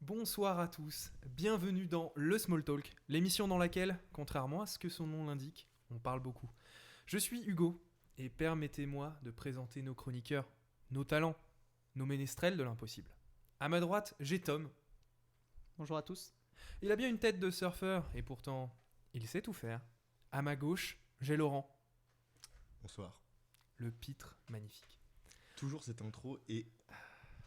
Bonsoir à tous, bienvenue dans le Small Talk, l'émission dans laquelle, contrairement à ce que son nom l'indique, on parle beaucoup. Je suis Hugo, et permettez-moi de présenter nos chroniqueurs, nos talents, nos ménestrels de l'impossible. À ma droite, j'ai Tom. Bonjour à tous. Il a bien une tête de surfeur, et pourtant, il sait tout faire. À ma gauche, j'ai Laurent. Bonsoir. Le pitre magnifique. Toujours cette intro et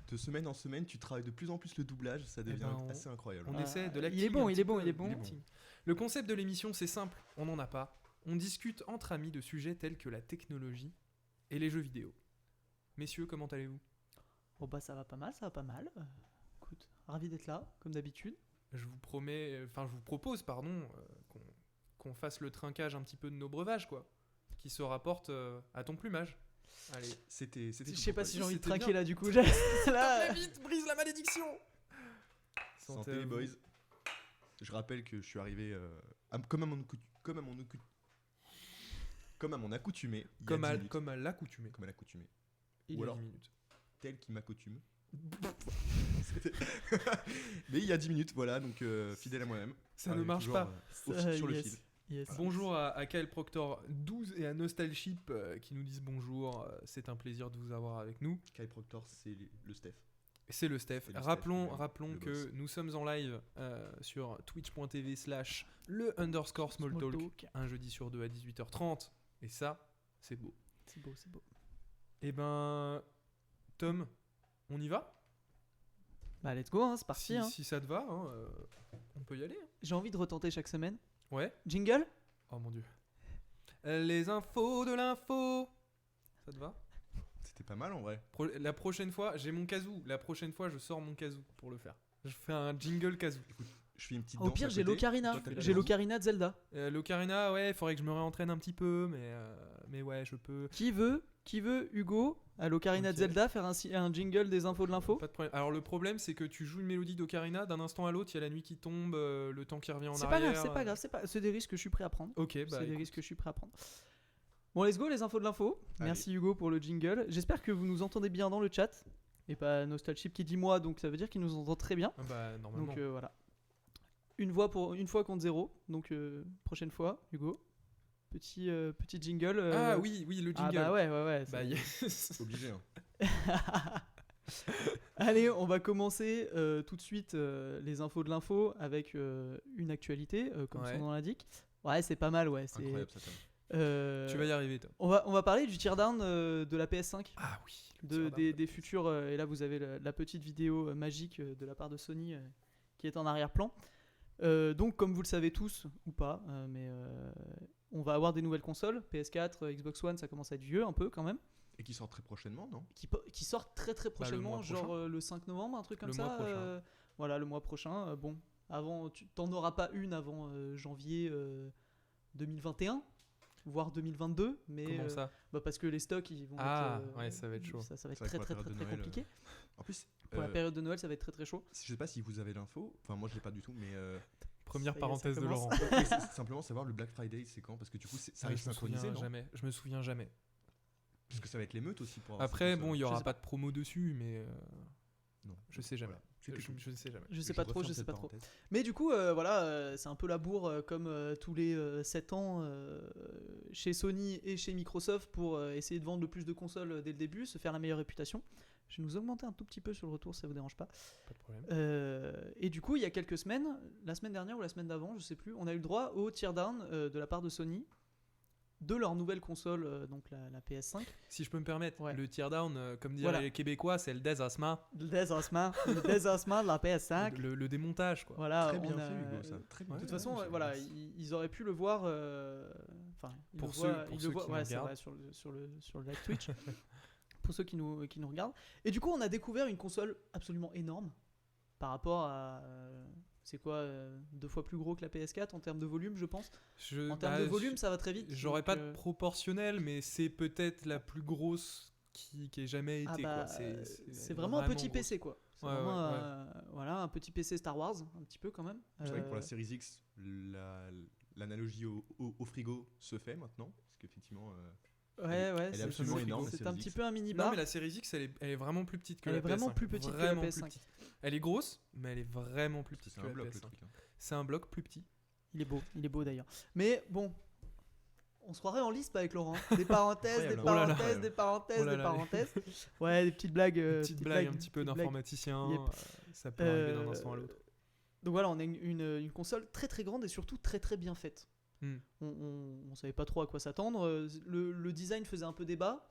de semaine en semaine, tu travailles de plus en plus le doublage, ça devient assez incroyable. On essaie de l'acting. Il est bon, il est bon, il est bon. Le concept de l'émission, c'est simple, on n'en a pas. On discute entre amis de sujets tels que la technologie et les jeux vidéo. Messieurs, comment allez-vous ? Oh bah ça va pas mal, ça va pas mal. Écoute, ravi d'être là, comme d'habitude. Je vous propose, qu'on fasse le trinquage un petit peu de nos breuvages, quoi, qui se rapportent à ton plumage. Allez. C'était. Je sais pas si j'ai envie de C'était trinquer bien. là du coup. Là, vite, brise la malédiction. Santé les boys. Je rappelle que je suis arrivé comme à mon accoutumé. il y a Comme 10 à minutes. l'accoutumée. Comme à l'accoutumée. Il Ou y a alors- 10 minutes. Tel qui m'accoutume. Mais il y a 10 minutes, voilà, donc fidèle à moi-même. Ça ne Arrivé marche toujours, pas. sur le Yes. fil. Yes. Bonjour à Kyle Proctor 12 et à Nostalship qui nous disent bonjour. C'est un plaisir de vous avoir avec nous. Kai Proctor, c'est le Steph. C'est le Steph. C'est le Rappelons Steph, le que boss. nous sommes en live sur twitch.tv/le_small_talk un jeudi sur deux à 18h30. Et ça, c'est beau. C'est beau, c'est beau. Eh ben, Tom, on y va ? Bah let's go, hein, c'est parti. hein. Si ça te va, hein, on peut y aller. hein. J'ai envie de retenter chaque semaine. Ouais. Jingle. Oh mon dieu. Les infos de l'info. Ça te va ? C'était pas mal en vrai. La prochaine fois, j'ai mon kazoo. La prochaine fois, je sors mon kazoo pour le faire. Je fais un jingle kazoo. Je fais une petite Au danse. pire, à j'ai côté. l'ocarina. Toi, t'as la J'ai danse. l'ocarina de Zelda. L'ocarina, ouais, il faudrait que je me réentraîne un petit peu, mais ouais, je peux. Qui veut, Hugo, à l'ocarina de Ok. Zelda, faire un jingle des infos de l'info? Pas de problème. Alors le problème, c'est que tu joues une mélodie d'ocarina, d'un instant à l'autre, il y a la nuit qui tombe, le temps qui revient en C'est pas arrière. grave, c'est pas grave, c'est des risques que je suis prêt à prendre. Ok, bah C'est des écoute. risques que je suis prêt à prendre. Bon, let's go, les infos de l'info. Allez. Merci Hugo pour le jingle. J'espère que vous nous entendez bien dans le chat. Et pas Nostalship qui dit moi, donc ça veut dire qu'il nous entend très bien. Ah bah normalement. Donc voilà. Une fois contre zéro. Donc prochaine fois, Hugo. Petit jingle. Ah oui, le jingle. Ah bah ouais. Bah c'est- yes. Obligé, hein. Allez, on va commencer tout de suite les infos de l'info avec une actualité, comme Ouais. son nom l'indique. Ouais, c'est pas mal, ouais. C'est, Incroyable ça, Tom. Tu vas y arriver, Tom. on va parler du teardown de la PS5. Ah oui. Des futurs et là vous avez la petite vidéo magique de la part de Sony qui est en arrière-plan. Donc comme vous le savez tous ou pas, mais on va avoir des nouvelles consoles, PS4, Xbox One, ça commence à être vieux un peu quand même, Et qui sort très prochainement, non? qui sortent très prochainement, mois prochain. genre le 5 novembre, un truc comme Le ça. mois prochain. Voilà, le mois prochain. Bon, avant, tu t'en auras pas une avant janvier 2021, voire 2022, mais Comment ça bah parce que les stocks ils vont Ah, être, ouais, ça va être chaud. Ça va être C'est vrai très que pour la période de Noël, compliqué. En plus, Pour la période de Noël, ça va être très chaud. je sais pas si vous avez l'info, enfin moi je l'ai pas du tout, mais Première Ça y est, parenthèse ça de commence. Laurent. oui, c'est simplement savoir le Black Friday c'est quand, parce que du coup ça arrive je me synchronisé, souviens non? jamais. Je me souviens jamais. Parce que ça va être l'émeute aussi pour avoir Après, cette bon, il y Je aura sais pas de promo dessus, mais non. je sais jamais. Voilà. C'était tout. Je ne sais jamais. Je sais pas trop, referme je sais cette pas trop. parenthèse. Mais du coup, voilà, c'est un peu la bourre comme tous les 7 ans chez Sony et chez Microsoft pour essayer de vendre le plus de consoles dès le début, se faire la meilleure réputation. Je vais nous augmenter un tout petit peu sur le retour, ça vous dérange pas. Pas de problème. Et du coup, il y a quelques semaines, la semaine dernière ou la semaine d'avant, je sais plus, on a eu le droit au teardown de la part de Sony de leur nouvelle console, donc la PS5. Si je peux me permettre, Ouais. le teardown, comme diraient Voilà. les Québécois, c'est le désasma, Le désassement de la PS5. le démontage, quoi. Voilà, Très bien on a- fait Hugo, ça. Très bien. Ouais, De toute façon, c'est- voilà, ils auraient pu le voir. Enfin, ils Pour le ceux- voient- pour ils ceux le voient- qui ouais, nous c'est regardent. vrai, sur le live Twitch. Pour ceux qui nous regardent. Et du coup, on a découvert une console absolument énorme par rapport à. C'est quoi 2 fois plus gros que la PS4 en termes de volume, je pense. En termes de volume, ça va très vite. J'aurais donc, pas de proportionnel, mais c'est peut-être la plus grosse qui ait jamais été. ah bah, quoi. c'est vraiment un petit grosse. PC, quoi. C'est Ouais, vraiment ouais, voilà, un petit PC Star Wars, un petit peu quand même. C'est vrai que pour la Series X, l'analogie au frigo se fait maintenant, parce qu'effectivement, Ouais, elle est c'est absolument c'est- énorme, la C'est Series un petit X. peu un mini Non, bar. mais la Série X, elle est vraiment plus petite que Elle la est vraiment PS5. plus petite que la Vraiment PS5. plus petite. Elle est grosse, mais elle est vraiment plus petite C'est que un la bloc PS5. le truc. Hein. C'est un bloc plus petit. Il est beau d'ailleurs. Mais bon, on se croirait en lisp avec Laurent. Des parenthèses, des Incroyable, hein. parenthèses, des parenthèses, Oh là des là. parenthèses. Ouais, des petites blagues. Petite blague un petit peu petites blagues. d'informaticien. Yep. Ça peut arriver d'un instant à l'autre. Donc voilà, on a une console très très grande et surtout très très bien faite. On savait pas trop à quoi s'attendre. Le design faisait un peu débat.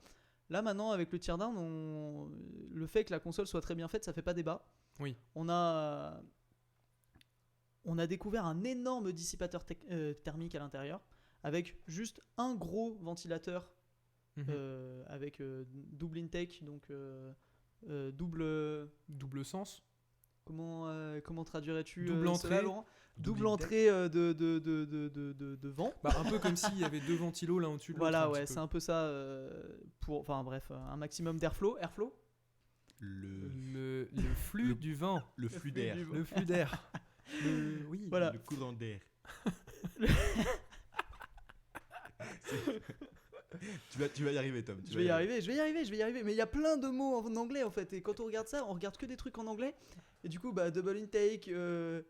Là maintenant, avec le teardown, le fait que la console soit très bien faite, ça fait pas débat. Oui. On a découvert un énorme dissipateur thermique à l'intérieur, avec juste un gros ventilateur avec double intake, donc double... Double sens. Comment traduirais-tu Double entrée. cela, Laurent ? Double entrée de vent. Bah, un peu comme s'il y avait 2 ventilos l'un au-dessus de l'autre. Voilà, un ouais, petit c'est peu. un peu ça. Enfin bref, un maximum d'airflow. Airflow Le flux du vent. Le flux d'air. Le flux d'air. Oui. Voilà. Le courant d'air. Tu vas y arriver, Tom. Je vais y arriver. Mais il y a plein de mots en anglais en fait. Et quand on regarde ça, on regarde que des trucs en anglais. Et du coup, double intake,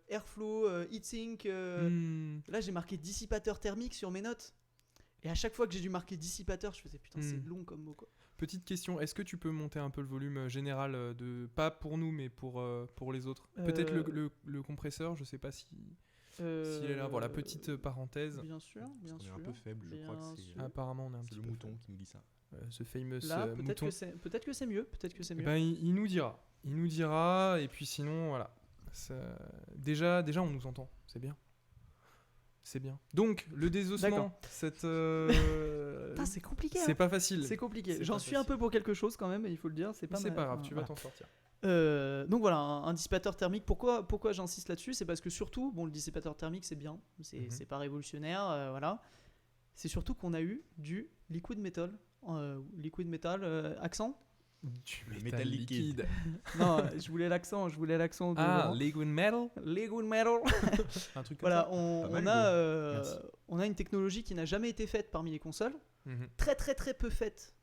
airflow, heatsink. Là, j'ai marqué dissipateur thermique sur mes notes. Et à chaque fois que j'ai dû marquer dissipateur, je faisais putain, c'est long comme mot quoi. Petite question, est-ce que tu peux monter un peu le volume général pas pour nous, mais pour les autres Peut-être le compresseur, je sais pas si. S'il est là, voilà, petite parenthèse. Bien sûr. On est un peu faible, je crois que c'est Apparemment, on est un c'est petit le peu mouton faible. qui nous dit ça. Ce fameux Là, mouton. peut-être que c'est mieux. Ben, il nous dira. Il nous dira, et puis sinon, voilà. Déjà, on nous entend, c'est bien. C'est bien. Donc, le désossement, cette. Putain, c'est compliqué. C'est pas facile. C'est compliqué. C'est J'en pas suis un facile. peu pour quelque chose quand même, il faut le dire. C'est pas grave, tu vas voilà. t'en sortir. Donc voilà, un dissipateur thermique. Pourquoi j'insiste là-dessus ? C'est parce que surtout, bon, le dissipateur thermique c'est bien, c'est pas révolutionnaire, voilà. C'est surtout qu'on a eu du liquid metal, accent. Du métal liquide. Non, je voulais l'accent. De Ah, Laurent. liquid metal. Liquid metal. Un truc comme Voilà, ça. on a une technologie qui n'a jamais été faite parmi les consoles, très très très peu faite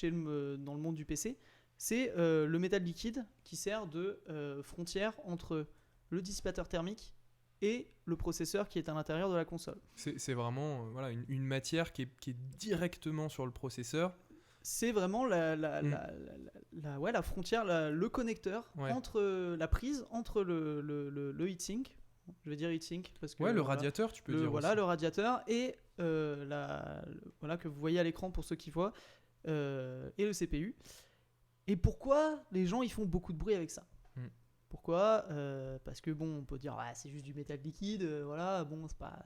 dans le monde du PC. C'est le métal liquide qui sert de frontière entre le dissipateur thermique et le processeur qui est à l'intérieur de la console. C'est vraiment voilà, une matière qui est directement sur le processeur. C'est vraiment la frontière, le connecteur entre la prise entre le heatsink, je vais dire heatsink parce que le radiateur, tu peux dire voilà aussi. le radiateur et que vous voyez à l'écran pour ceux qui voient et le CPU. Et pourquoi les gens ils font beaucoup de bruit avec ça ? Pourquoi ? Parce que bon, on peut dire c'est juste du métal liquide, voilà, bon c'est pas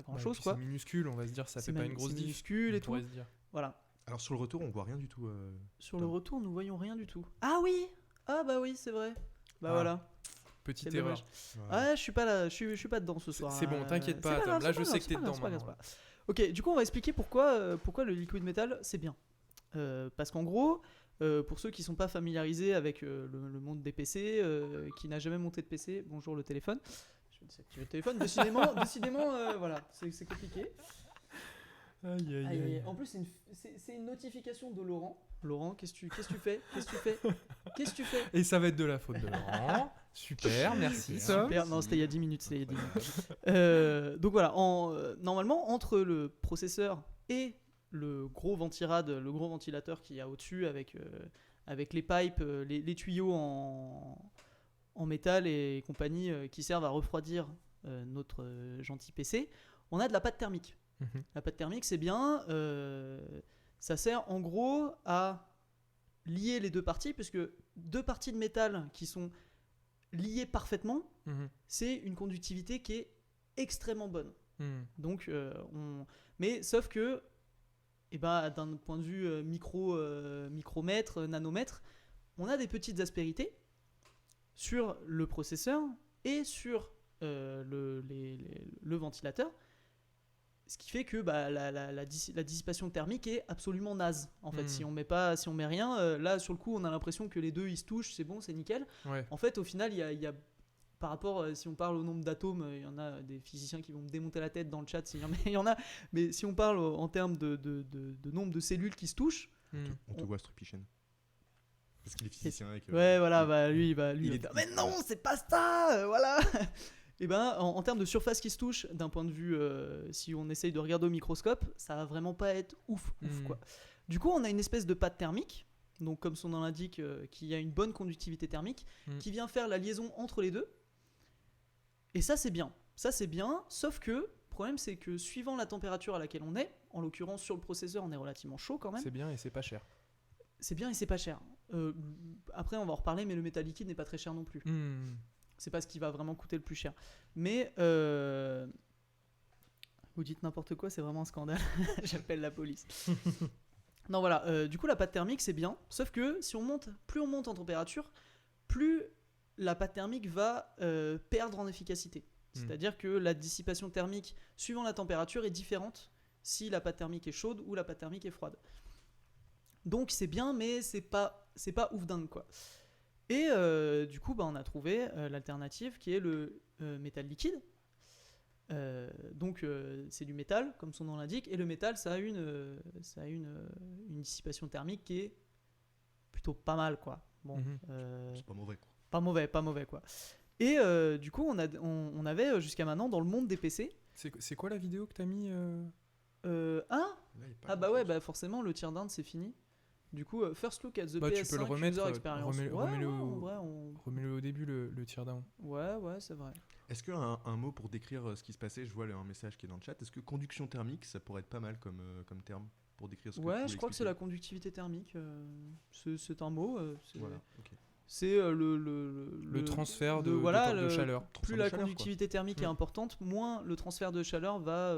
grand chose quoi. C'est minuscule, on va se dire, ça fait pas une grosse diff. C'est minuscule et tout. Se dire. Voilà. Alors sur le retour, on voit rien du tout. Sur le retour, nous voyons rien du tout. Ah oui, oui, c'est vrai. Voilà. Petite Quel erreur. dommage. Ah, je suis pas là, je suis pas dedans ce soir. C'est bon, t'inquiète pas, Tom. Là, je sais que t'es dedans maintenant. Ok, du coup, on va expliquer pourquoi le liquid metal c'est bien. Parce qu'en gros, pour ceux qui sont pas familiarisés avec le monde des PC, qui n'a jamais monté de PC, bonjour le téléphone. Je vais désactiver le téléphone. Décidément, voilà, c'est compliqué. Aïe. En plus, c'est une notification de Laurent. Laurent, qu'est-ce que tu fais Et ça va être de la faute de Laurent. Super, merci. Super. Non, c'était il y a 10 minutes. Donc voilà, normalement, entre le processeur et le gros ventilateur qu'il y a au-dessus avec les pipes, les tuyaux en métal et compagnie qui servent à refroidir notre gentil PC, on a de la pâte thermique. La pâte thermique, c'est bien. Ça sert en gros à lier les deux parties, puisque deux parties de métal qui sont liées parfaitement, c'est une conductivité qui est extrêmement bonne. Donc, mais sauf que, d'un point de vue micromètre, nanomètre, on a des petites aspérités sur le processeur et sur le ventilateur. Ce qui fait que la dissipation thermique est absolument naze. En fait, si on met rien, là sur le coup, on a l'impression que les deux ils se touchent, c'est bon, c'est nickel. Ouais. En fait, au final, il y a par rapport, si on parle au nombre d'atomes, il y en a des physiciens qui vont me démonter la tête dans le chat, il y en a. Mais si on parle en termes de nombre de cellules qui se touchent, on te voit Strupicien. Parce qu'il est physicien. Ouais, voilà, lui, il va dire, mais non, c'est pas ça, voilà. Et ben, en termes de surface qui se touche, d'un point de vue, si on essaye de regarder au microscope, ça va vraiment pas être ouf, quoi. Du coup, on a une espèce de pâte thermique, donc comme son nom l'indique, qui a une bonne conductivité thermique, qui vient faire la liaison entre les deux. Et ça, c'est bien. Sauf que le problème, c'est que suivant la température à laquelle on est, en l'occurrence sur le processeur, on est relativement chaud quand même. C'est bien et c'est pas cher. Après, on va en reparler, mais le métal liquide n'est pas très cher non plus. C'est pas ce qui va vraiment coûter le plus cher. Mais vous dites n'importe quoi, c'est vraiment un scandale. J'appelle la police. Non, voilà. Du coup, la pâte thermique, c'est bien. Sauf que plus on monte en température, plus la pâte thermique va perdre en efficacité. C'est-à-dire que la dissipation thermique, suivant la température, est différente si la pâte thermique est chaude ou la pâte thermique est froide. Donc c'est bien, mais c'est pas ouf dingue, quoi. Et du coup, on a trouvé l'alternative qui est le métal liquide. Donc c'est du métal, comme son nom l'indique, et le métal, ça a une dissipation thermique qui est plutôt pas mal, quoi. Bon, c'est pas mauvais, quoi. Pas mauvais, quoi. Et du coup, on avait jusqu'à maintenant dans le monde des PC. C'est quoi la vidéo que t'as mis Forcément, le tir d'Inde, c'est fini. Du coup, first look at the PS5 tu peux le remettre, user experience. remets-le au début, le teardown. Ouais, c'est vrai. Est-ce qu'un mot pour décrire ce qui se passait, je vois un message qui est dans le chat, est-ce que conduction thermique, ça pourrait être pas mal comme terme pour décrire ce que tu je crois que c'est la conductivité thermique. C'est un mot. Voilà, ok. C'est le transfert de chaleur. Plus la conductivité thermique est importante, moins le transfert de chaleur va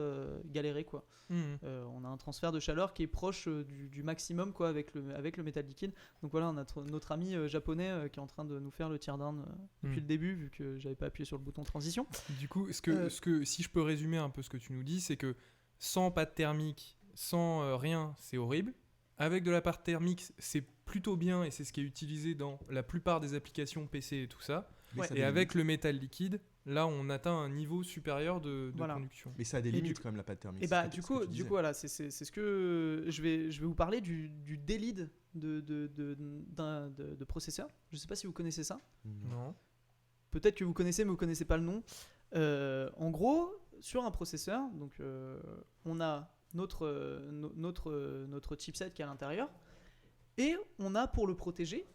galérer, quoi. On a un transfert de chaleur qui est proche du maximum, quoi, avec le métal liquide. Donc voilà, on a notre ami japonais qui est en train de nous faire le teardown depuis le début, vu que j'avais pas appuyé sur le bouton transition. Du coup, si je peux résumer un peu ce que tu nous dis, c'est que sans pâte thermique, sans rien, c'est horrible. Avec de la pâte thermique, c'est plutôt bien et c'est ce qui est utilisé dans la plupart des applications PC et tout ça. Et avec le métal liquide, là on atteint un niveau supérieur de conduction. Mais ça a des limites quand même, la pâte thermique. Et du coup voilà, c'est ce que je vais vous parler du délide de processeur. Je sais pas si vous connaissez ça. Non. Peut-être que vous connaissez, mais vous connaissez pas le nom. En gros, sur un processeur, donc on a notre chipset qui est à l'intérieur, et on a, pour le protéger,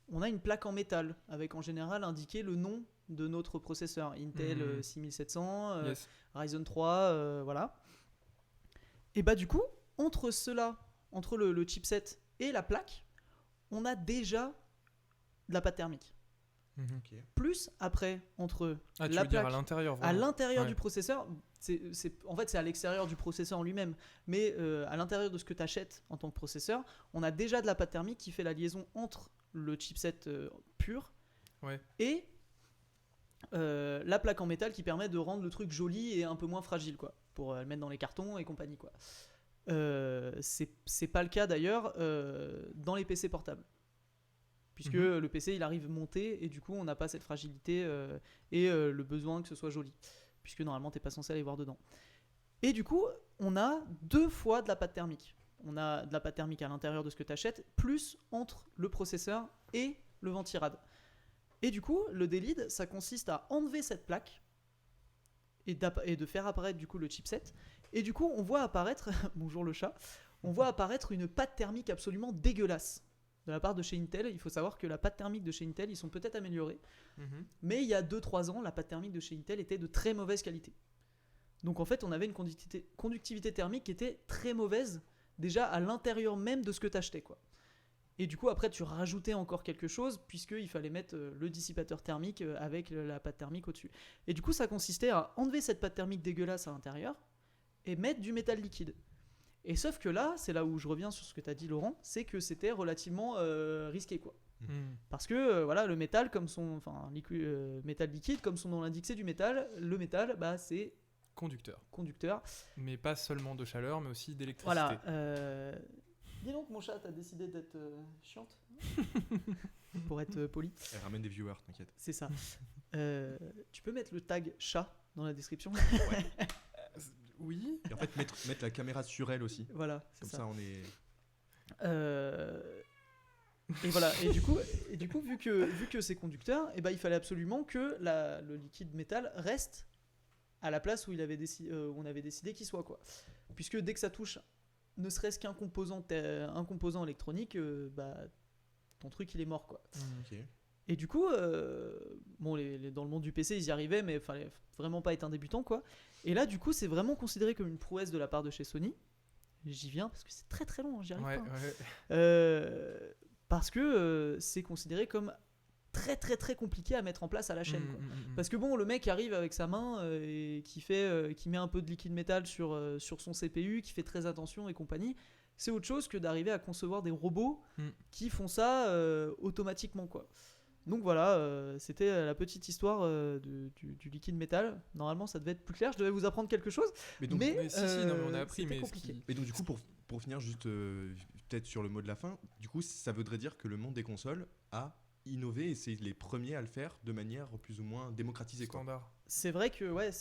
on a une plaque en métal avec en général indiqué le nom de notre processeur, Intel 6700, Ryzen 3, voilà. Et du coup, entre le chipset et la plaque, on a déjà de la pâte thermique. Okay. Plus après, entre la plaque à l'intérieur du processeur, en fait c'est à l'extérieur du processeur en lui-même, mais à l'intérieur de ce que tu achètes en tant que processeur, on a déjà de la pâte thermique qui fait la liaison entre le chipset pur et la plaque en métal qui permet de rendre le truc joli et un peu moins fragile, quoi, pour le mettre dans les cartons et compagnie, quoi. C'est pas le cas d'ailleurs dans les PC portables, puisque le PC il arrive monté et du coup on n'a pas cette fragilité et le besoin que ce soit joli, puisque normalement t'es pas censé aller voir dedans. Et du coup on a 2 fois de la pâte thermique. On a de la pâte thermique à l'intérieur de ce que tu achètes, plus entre le processeur et le ventirad. Et du coup le délide, ça consiste à enlever cette plaque et de faire apparaître du coup le chipset. Et du coup on voit apparaître bonjour le chat, on voit apparaître une pâte thermique absolument dégueulasse de la part de chez Intel. Il faut savoir que la pâte thermique de chez Intel, ils sont peut-être améliorés, mais il y a 2-3 ans, la pâte thermique de chez Intel était de très mauvaise qualité. Donc en fait, on avait une conductivité thermique qui était très mauvaise, déjà à l'intérieur même de ce que tu achetais, quoi. Et du coup, après, tu rajoutais encore quelque chose, puisqu'il fallait mettre le dissipateur thermique avec la pâte thermique au-dessus. Et du coup, ça consistait à enlever cette pâte thermique dégueulasse à l'intérieur et mettre du métal liquide. Et sauf que là, c'est là où je reviens sur ce que tu as dit, Laurent, c'est que c'était relativement risqué, quoi. Parce que voilà, le métal, métal liquide, comme son nom l'indique, c'est du métal. Le métal, c'est conducteur. Mais pas seulement de chaleur, mais aussi d'électricité. Voilà. Dis donc, mon chat, t'as décidé d'être chiante pour être poli. Elle ramène des viewers, t'inquiète. C'est ça. Tu peux mettre le tag chat dans la description. Ouais. Oui. Et en fait, mettre la caméra sur elle aussi. Voilà. Comme ça, on est. Et voilà. Et du coup, vu que c'est conducteur, et ben il fallait absolument que le liquide métal reste à la place où où on avait décidé qu'il soit, quoi. Puisque dès que ça touche, ne serait-ce qu'un composant électronique, bah ton truc il est mort, quoi. Ok. Et du coup, bon, dans le monde du PC, ils y arrivaient, mais il fallait vraiment pas être un débutant, quoi. Et là, du coup, c'est vraiment considéré comme une prouesse de la part de chez Sony. J'y viens parce que c'est très très long, j'y arrive Ouais, pas. ouais. Parce que c'est considéré comme très très très compliqué à mettre en place à la chaîne, quoi. Parce que bon, le mec arrive avec sa main et qui met un peu de liquide métal sur son CPU, qui fait très attention et compagnie. C'est autre chose que d'arriver à concevoir des robots qui font ça automatiquement, quoi. Donc voilà, c'était la petite histoire du liquide métal. Normalement, ça devait être plus clair. Je devais vous apprendre quelque chose. Mais donc, Mais si, non, mais on a appris, c'était mais compliqué. et donc, du coup, pour finir, juste peut-être sur le mot de la fin, du coup, ça voudrait dire que le monde des consoles a innové et c'est les premiers à le faire de manière plus ou moins démocratisée, quoi. standard. C'est vrai que ouais,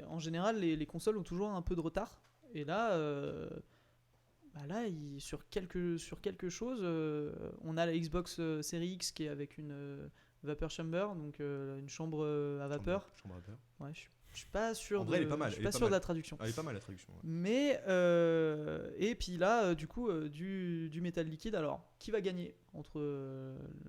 en général, les consoles ont toujours un peu de retard. Et là, sur quelque chose, on a la Xbox Series X qui est avec une vapor chamber, donc une chambre à vapeur. Chambre à vapeur. Ouais, je suis pas sûr. En vrai, elle est pas mal, Je suis elle est pas pas sûr de mal. la traduction. Ah, elle est pas mal la traduction. Ouais. Mais et puis là, du coup, du métal liquide. Alors, qui va gagner entre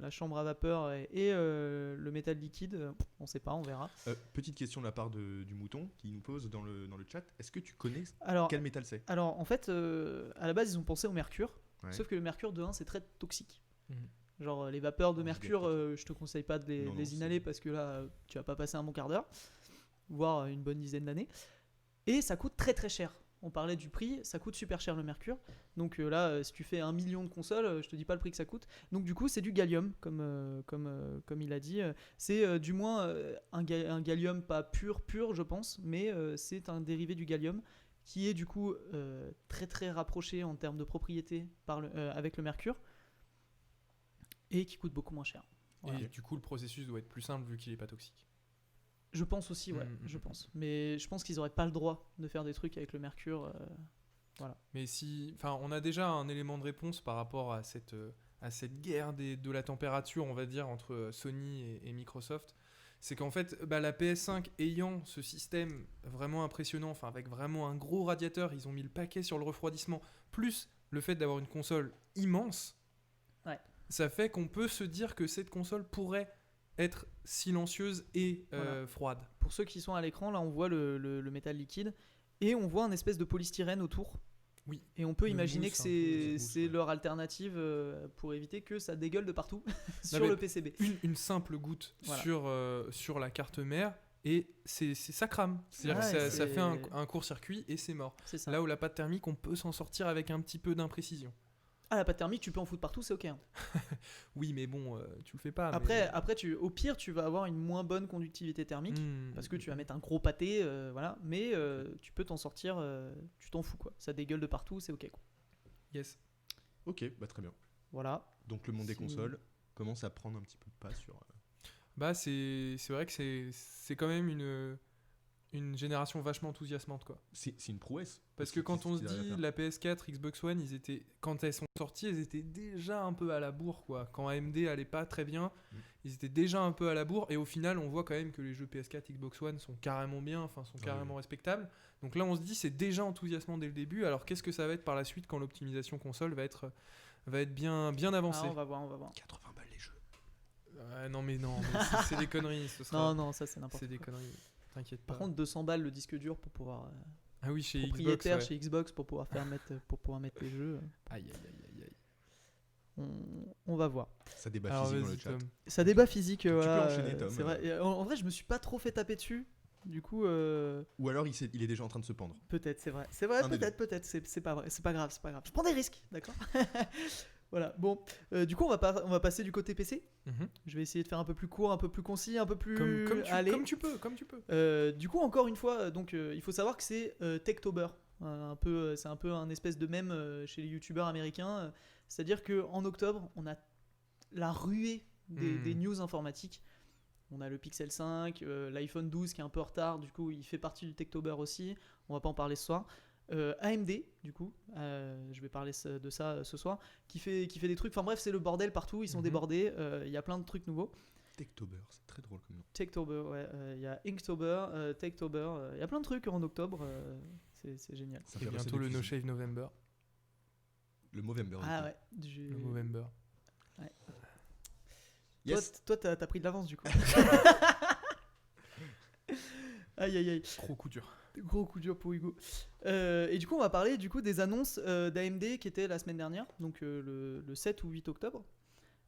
la chambre à vapeur et le métal liquide? On sait pas, on verra. Petite question de la part du mouton qui nous pose dans le chat. Est-ce que tu connais Alors, quel métal c'est? alors en fait, à la base, ils ont pensé au mercure. Ouais. Sauf que le mercure de 1, c'est très toxique. Mhm. Genre les vapeurs de Non, mercure, c'est je te conseille pas de Non, les inhaler parce que là, tu vas pas passer un bon quart d'heure, voire une bonne dizaine d'années. Et ça coûte très très cher. On parlait du prix, ça coûte super cher le mercure. Donc là, si tu fais 1 million de consoles, je te dis pas le prix que ça coûte. Donc du coup, c'est du gallium, comme il a dit. C'est du moins un gallium pas pur, je pense, mais c'est un dérivé du gallium qui est du coup très très rapproché en termes de propriété avec le mercure et qui coûte beaucoup moins cher. Voilà. Et du coup, le processus doit être plus simple vu qu'il est pas toxique. Je pense aussi, ouais, je pense. Mais je pense qu'ils auraient pas le droit de faire des trucs avec le mercure. Voilà. Mais on a déjà un élément de réponse par rapport à cette guerre de la température, on va dire, entre Sony et Microsoft. C'est qu'en fait, la PS5 ayant ce système vraiment impressionnant, enfin avec vraiment un gros radiateur, ils ont mis le paquet sur le refroidissement, plus le fait d'avoir une console immense, ouais. Ça fait qu'on peut se dire que cette console pourrait être silencieuse et Voilà. froide. Pour ceux qui sont à l'écran, là on voit le métal liquide et on voit un espèce de polystyrène autour. Oui. Et on peut Le imaginer mousse, que un peu, c'est ouais. leur alternative pour éviter que ça dégueule de partout sur mais le PCB. Une simple goutte Voilà. sur la carte mère et ça crame. C'est-à-dire Ouais, que ça c'est- fait un court-circuit et c'est mort. C'est ça. Là où la pâte thermique, on peut s'en sortir avec un petit peu d'imprécision. Ah, la pâte thermique, tu peux en foutre partout, c'est ok. Hein. Oui, mais bon, tu le fais pas. Après, au pire, tu vas avoir une moins bonne conductivité thermique. Parce que tu vas mettre un gros pâté, voilà. Mais tu peux t'en sortir, tu t'en fous, quoi. Ça dégueule de partout, c'est ok, quoi. Yes. Ok, très bien. Voilà. Donc le monde des Si- consoles commence à prendre un petit peu de pas sur. C'est vrai que c'est quand même une génération vachement enthousiasmante, quoi. C'est une prouesse. Parce que C'est- quand c'est on ce se qu'ils arrivent à dit faire. la PS4, Xbox One, quand elles sont sorties, elles étaient déjà un peu à la bourre, quoi. Quand AMD allait pas très bien, ils étaient déjà un peu à la bourre. Et au final, on voit quand même que les jeux PS4, Xbox One sont carrément bien, enfin sont carrément respectables. Donc là, on se dit c'est déjà enthousiasmant dès le début. Alors qu'est-ce que ça va être par la suite quand l'optimisation console va être bien avancée? Ah, on va voir. 80 balles les jeux. Non mais c'est des conneries. Non, ça c'est n'importe C'est des quoi. conneries. T'inquiète pas. Par contre, 200 balles le disque dur pour pouvoir Ah oui, chez Xbox. propriétaire Ouais. chez Xbox pour pouvoir mettre les jeux. Aïe, aïe, aïe, aïe. On va voir. Ça débat Alors physique dans vas-y, le chat. Tom. Ça débat physique, Tu peux voilà, enchaîner, Tom. c'est vrai. Et en vrai, je me suis pas trop fait taper dessus. Du coup, Ou alors il est déjà en train de se pendre. peut-être, c'est vrai. C'est vrai, Un des peut-être. C'est pas vrai. C'est pas grave. Je prends des risques, d'accord. Voilà. Bon, du coup, on va passer du côté PC. Mhm. Je vais essayer de faire un peu plus court, un peu plus concis, un peu plus. Comme tu peux. Du coup, encore une fois, donc il faut savoir que c'est Techtober. C'est un peu un espèce de mème chez les youtubeurs américains. C'est-à-dire qu'en octobre, on a la ruée des news informatiques. On a le Pixel 5, l'iPhone 12 qui est un peu en retard, du coup il fait partie du Techtober aussi. On va pas en parler ce soir. AMD, du coup, je vais parler de ça ce soir, qui fait des trucs. Enfin bref, c'est le bordel partout, ils sont débordés. Il y a plein de trucs nouveaux. Techtober, c'est très drôle comme nom. Techtober, ouais. Il y a Inktober, Techtober. Il y a plein de trucs en octobre. C'est génial. Ça Et fait passer bientôt des le No cuisines. Shave November. Le Movember. Ah du ouais. Le Movember. coup. Yes. Toi, t'as pris de l'avance du coup. Aïe aïe aïe. Gros coup dur. Gros coup dur pour Hugo. Et du coup, on va parler du coup des annonces d'AMD qui étaient la semaine dernière, donc le 7 ou 8 octobre.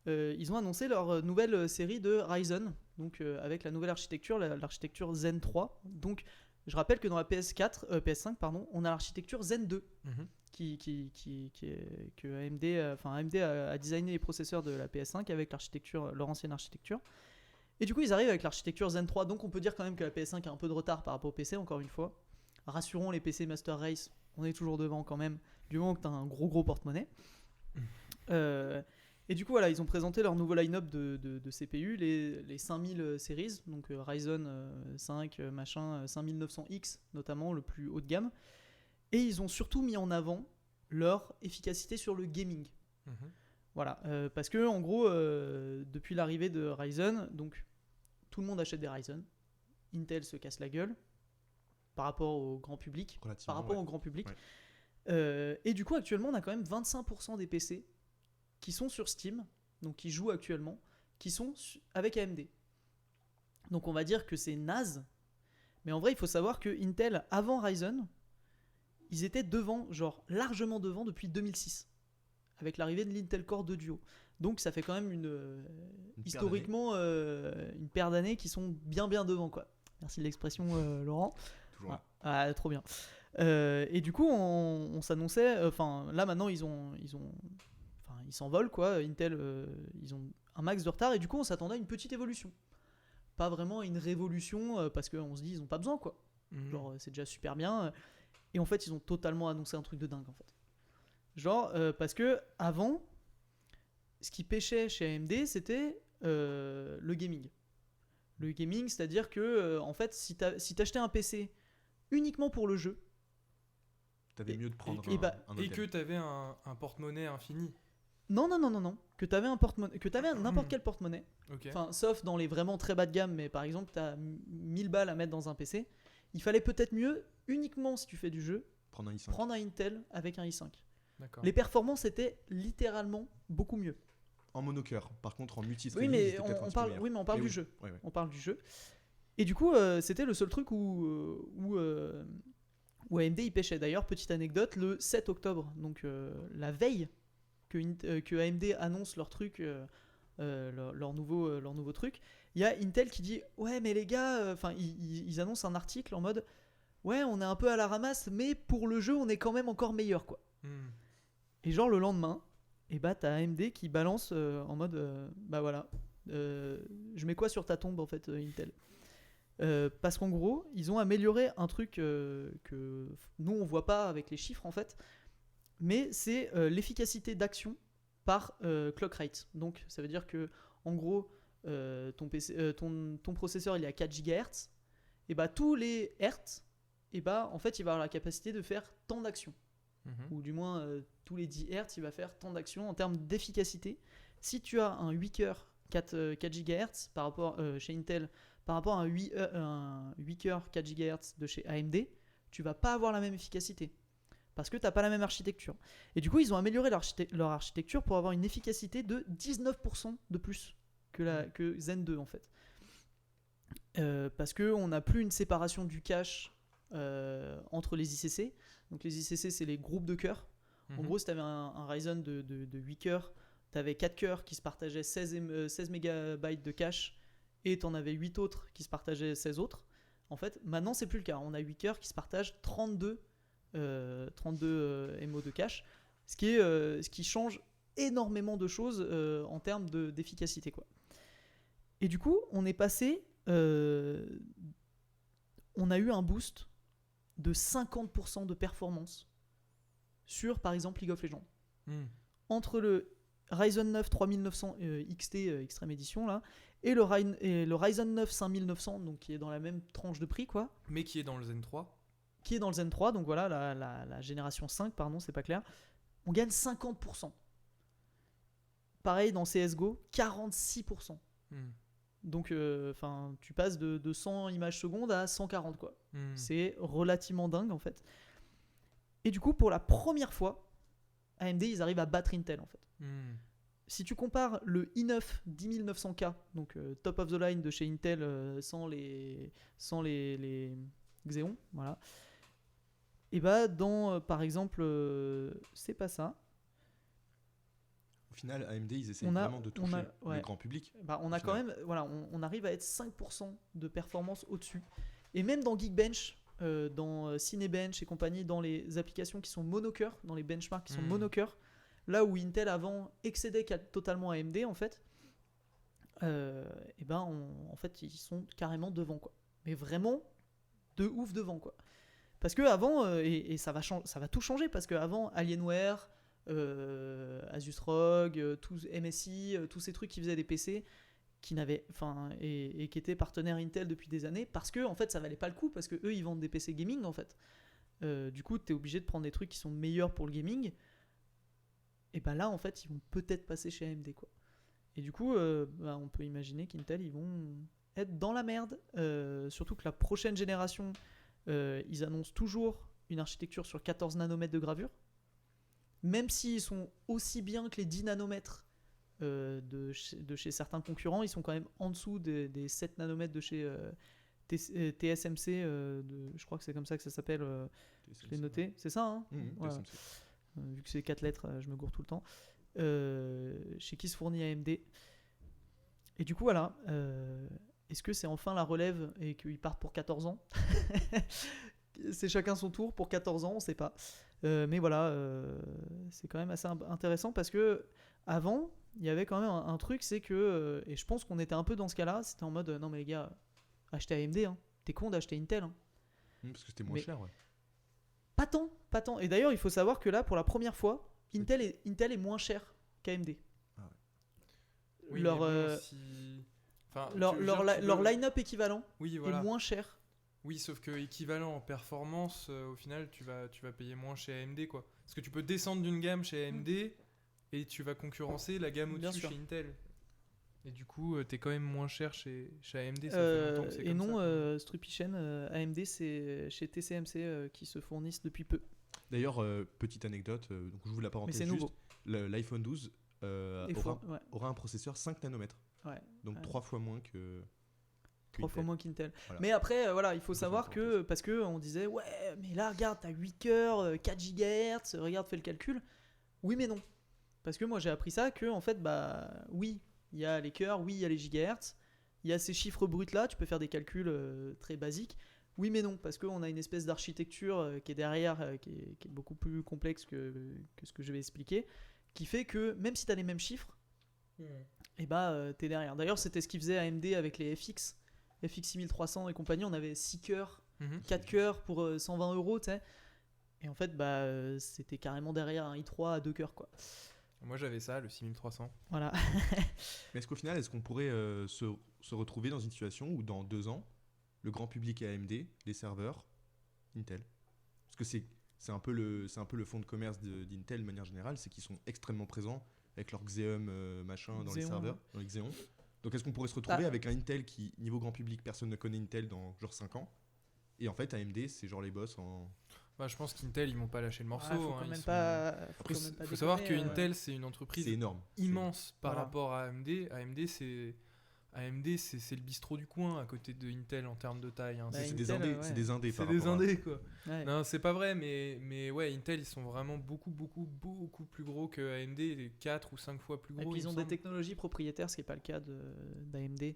Ils ont annoncé leur nouvelle série de Ryzen, donc avec la nouvelle architecture, l'architecture Zen 3. Donc, je rappelle que dans la PS5, pardon, on a l'architecture Zen 2, que AMD a designé les processeurs de la PS5 avec leur ancienne architecture. Et du coup, ils arrivent avec l'architecture Zen 3, donc on peut dire quand même que la PS5 a un peu de retard par rapport au PC, encore une fois. Rassurons les PC Master Race, on est toujours devant quand même, du moment que tu as un gros porte-monnaie. Et du coup, voilà, ils ont présenté leur nouveau line-up de CPU, les 5000 séries, donc Ryzen 5, 5900X notamment, le plus haut de gamme. Et ils ont surtout mis en avant leur efficacité sur le gaming. Voilà, parce que en gros, depuis l'arrivée de Ryzen, donc tout le monde achète des Ryzen. Intel se casse la gueule par rapport au grand public. Au grand public. Ouais. Et du coup, actuellement, on a quand même 25% des PC qui sont sur Steam, donc qui jouent actuellement, qui sont avec AMD. Donc on va dire que c'est naze, mais en vrai, il faut savoir que Intel, avant Ryzen, ils étaient devant, genre largement devant depuis 2006. Avec l'arrivée de l'Intel Core 2 Duo. Donc ça fait quand même historiquement une paire d'années qui sont bien devant, quoi. Merci de l'expression, Laurent. Toujours. Ah, trop bien. Et du coup, on s'annonçait, là maintenant ils s'envolent, quoi. Intel, ils ont un max de retard et du coup on s'attendait à une petite évolution. Pas vraiment une révolution parce qu'on se dit ils ont pas besoin, quoi. Genre c'est déjà super bien. Et en fait ils ont totalement annoncé un truc de dingue, en fait. Genre, parce que avant, ce qui pêchait chez AMD, c'était le gaming. Le gaming, c'est-à-dire que, en fait, si t'achetais un PC uniquement pour le jeu, T'avais mieux de prendre un et hôtel. que t'avais un porte-monnaie infini. non, que t'avais un porte-monnaie, que t'avais n'importe quel porte-monnaie, Ok. sauf dans les vraiment très bas de gamme, mais par exemple, t'as 1000 balles à mettre dans un PC, il fallait peut-être mieux, uniquement si tu fais du jeu, Prendre un i5. prendre un Intel avec un i5. D'accord. Les performances étaient littéralement beaucoup mieux. En monocœur. Par contre, en multi Oui, mais on parle du jeu. Ouais. On parle du jeu. Et du coup, c'était le seul truc où AMD y pêchait. D'ailleurs, petite anecdote, le 7 octobre, donc la veille que AMD annonce leur truc, leur nouveau truc, il y a Intel qui dit « Ouais, mais les gars, ils annoncent un article en mode « Ouais, on est un peu à la ramasse, mais pour le jeu, on est quand même encore meilleur, quoi. » Et genre le lendemain, et bah t'as AMD qui balance en mode bah voilà, je mets quoi sur ta tombe en fait, Intel. Parce qu'en gros, ils ont amélioré un truc que nous on voit pas avec les chiffres en fait, mais c'est l'efficacité d'action par clock rate. Donc ça veut dire que en gros ton processeur il est à 4 GHz, et bah tous les Hertz, et bah en fait il va avoir la capacité de faire tant d'actions. Ou du moins tous les 10 Hz, il va faire tant d'actions en termes d'efficacité. Si tu as un 8 cœurs 4 GHz par rapport, chez Intel, par rapport à un 8 cœurs 4 GHz de chez AMD, tu vas pas avoir la même efficacité. Parce que tu n'as pas la même architecture. Et du coup, ils ont amélioré leur architecture pour avoir une efficacité de 19% de plus que Zen 2 en fait. Parce qu'on n'a plus une séparation du cache entre les ICC. Donc les ICC, c'est les groupes de cœurs. En gros, si tu avais un Ryzen de 8 cœurs, tu avais 4 cœurs qui se partageaient 16 MB de cache et tu en avais 8 autres qui se partageaient 16 autres. En fait, maintenant, c'est plus le cas. On a 8 cœurs qui se partagent 32 MO de cache, ce qui change énormément de choses en termes d'efficacité, quoi. Et du coup, on est passé... on a eu un boost de 50% de performance sur, par exemple, League of Legends. Entre le Ryzen 9 3900 XT Extreme Edition là, et le Ryzen 9 5900, donc qui est dans la même tranche de prix, quoi. Mais qui est dans le Zen 3. qui est dans le Zen 3, donc voilà, la génération 5, pardon, c'est pas clair, on gagne 50%. Pareil dans CSGO, 46%. Donc, tu passes de 100 images secondes à 140, quoi. C'est relativement dingue, en fait. Et du coup, pour la première fois, AMD, ils arrivent à battre Intel, en fait. Si tu compares le i9 10900K, donc top of the line de chez Intel, sans les Xeon, voilà. Et bah, par exemple, c'est pas ça. Au final, AMD, ils essayent vraiment de toucher le grand public. Bah, on a quand même, voilà, on arrive à être 5% de performance au-dessus. Et même dans Geekbench, dans Cinebench et compagnie, dans les applications qui sont monocœur, dans les benchmarks qui sont monocœur, là où Intel avant excédait totalement AMD, en fait, et ben en fait, ils sont carrément devant, quoi. Mais vraiment de ouf devant, quoi. Parce que avant, et ça va tout changer, parce qu'avant, Alienware, Asus ROG, MSI, tous ces trucs qui faisaient des PC qui n'avaient, et qui étaient partenaires Intel depuis des années, parce que en fait ça valait pas le coup, parce que eux ils vendent des PC gaming, en fait. Du coup tu es obligé de prendre des trucs qui sont meilleurs pour le gaming, et ben là en fait ils vont peut-être passer chez AMD, quoi. Et du coup on peut imaginer qu'Intel ils vont être dans la merde, surtout que la prochaine génération, ils annoncent toujours une architecture sur 14 nanomètres de gravure. Même s'ils sont aussi bien que les 10 nanomètres de chez certains concurrents, ils sont quand même en dessous des 7 nanomètres de chez TSMC, je crois que c'est comme ça que ça s'appelle, je l'ai noté, c'est ça, hein, voilà. Vu que c'est 4 lettres, je me gourre tout le temps, chez qui se fournit AMD. Et du coup voilà, est-ce que c'est enfin la relève et qu'ils partent pour 14 ans? C'est chacun son tour pour 14 ans, on sait pas. Mais voilà, c'est quand même assez intéressant, parce que avant, il y avait quand même un truc, c'est que, et je pense qu'on était un peu dans ce cas-là, c'était en mode non mais les gars, achetez AMD, hein. T'es con d'acheter Intel, hein. Parce que c'était moins cher, ouais. Pas tant. Et d'ailleurs, il faut savoir que là, pour la première fois, Intel est moins cher qu'AMD. Ah ouais. Oui, leur leur line-up équivalent est moins cher. Oui, sauf que équivalent en performance, au final, tu vas payer moins chez AMD, quoi. Parce que tu peux descendre d'une gamme chez AMD et tu vas concurrencer la gamme au-dessus chez Intel. Et du coup, t'es quand même moins cher chez AMD. Ça fait longtemps que c'est et comme non, ça. Strupichen, AMD, c'est chez TCMC qui se fournissent depuis peu. D'ailleurs, petite anecdote, donc je vous la parenthèse. Mais c'est nouveau. L'iPhone 12 aura un processeur 5 nanomètres. Ouais. Donc 3 fois moins que... 3 fois moins qu'Intel. Voilà. Mais après, voilà, il faut savoir que, parce qu'on disait, ouais, mais là, regarde, t'as 8 cœurs, 4 GHz, regarde, fais le calcul. Oui, mais non. Parce que moi, j'ai appris ça, que, en fait, bah, oui, il y a les cœurs, oui, il y a les gigahertz, il y a ces chiffres bruts-là, tu peux faire des calculs très basiques. Oui, mais non, parce qu'on a une espèce d'architecture qui est derrière, qui est beaucoup plus complexe que ce que je vais expliquer, qui fait que, même si t'as les mêmes chiffres, et bah, t'es derrière. D'ailleurs, c'était ce qu'ils faisaient AMD avec les FX 6300 et compagnie, on avait 6 cœurs, 4 cœurs pour 120 €, tu sais. Et en fait, bah, c'était carrément derrière un i3 à 2 cœurs, quoi. Moi, j'avais ça, le 6300. Voilà. Mais est-ce qu'au final, est-ce qu'on pourrait se retrouver dans une situation où dans 2 ans, le grand public est AMD, les serveurs, Intel? Parce que c'est un peu le fond de commerce d'Intel de manière générale, c'est qu'ils sont extrêmement présents avec leur Xeon dans les serveurs, dans les Xeon. Donc est-ce qu'on pourrait se retrouver avec un Intel qui, niveau grand public, personne ne connaît Intel dans genre 5 ans, et en fait AMD c'est genre les boss en... Bah, je pense qu'Intel ils m'ont pas lâché le morceau. Faut savoir que Intel c'est une entreprise énorme, immense par rapport à AMD. AMD c'est le bistrot du coin à côté de Intel en termes de taille. Hein. Bah, c'est des indés, c'est des indés. C'est des indés quoi. Ouais. Non, c'est pas vrai, mais ouais, Intel ils sont vraiment beaucoup plus gros que AMD, 4 ou 5 fois plus gros. Et puis ils ont des technologies propriétaires, ce qui n'est pas le cas d'AMD.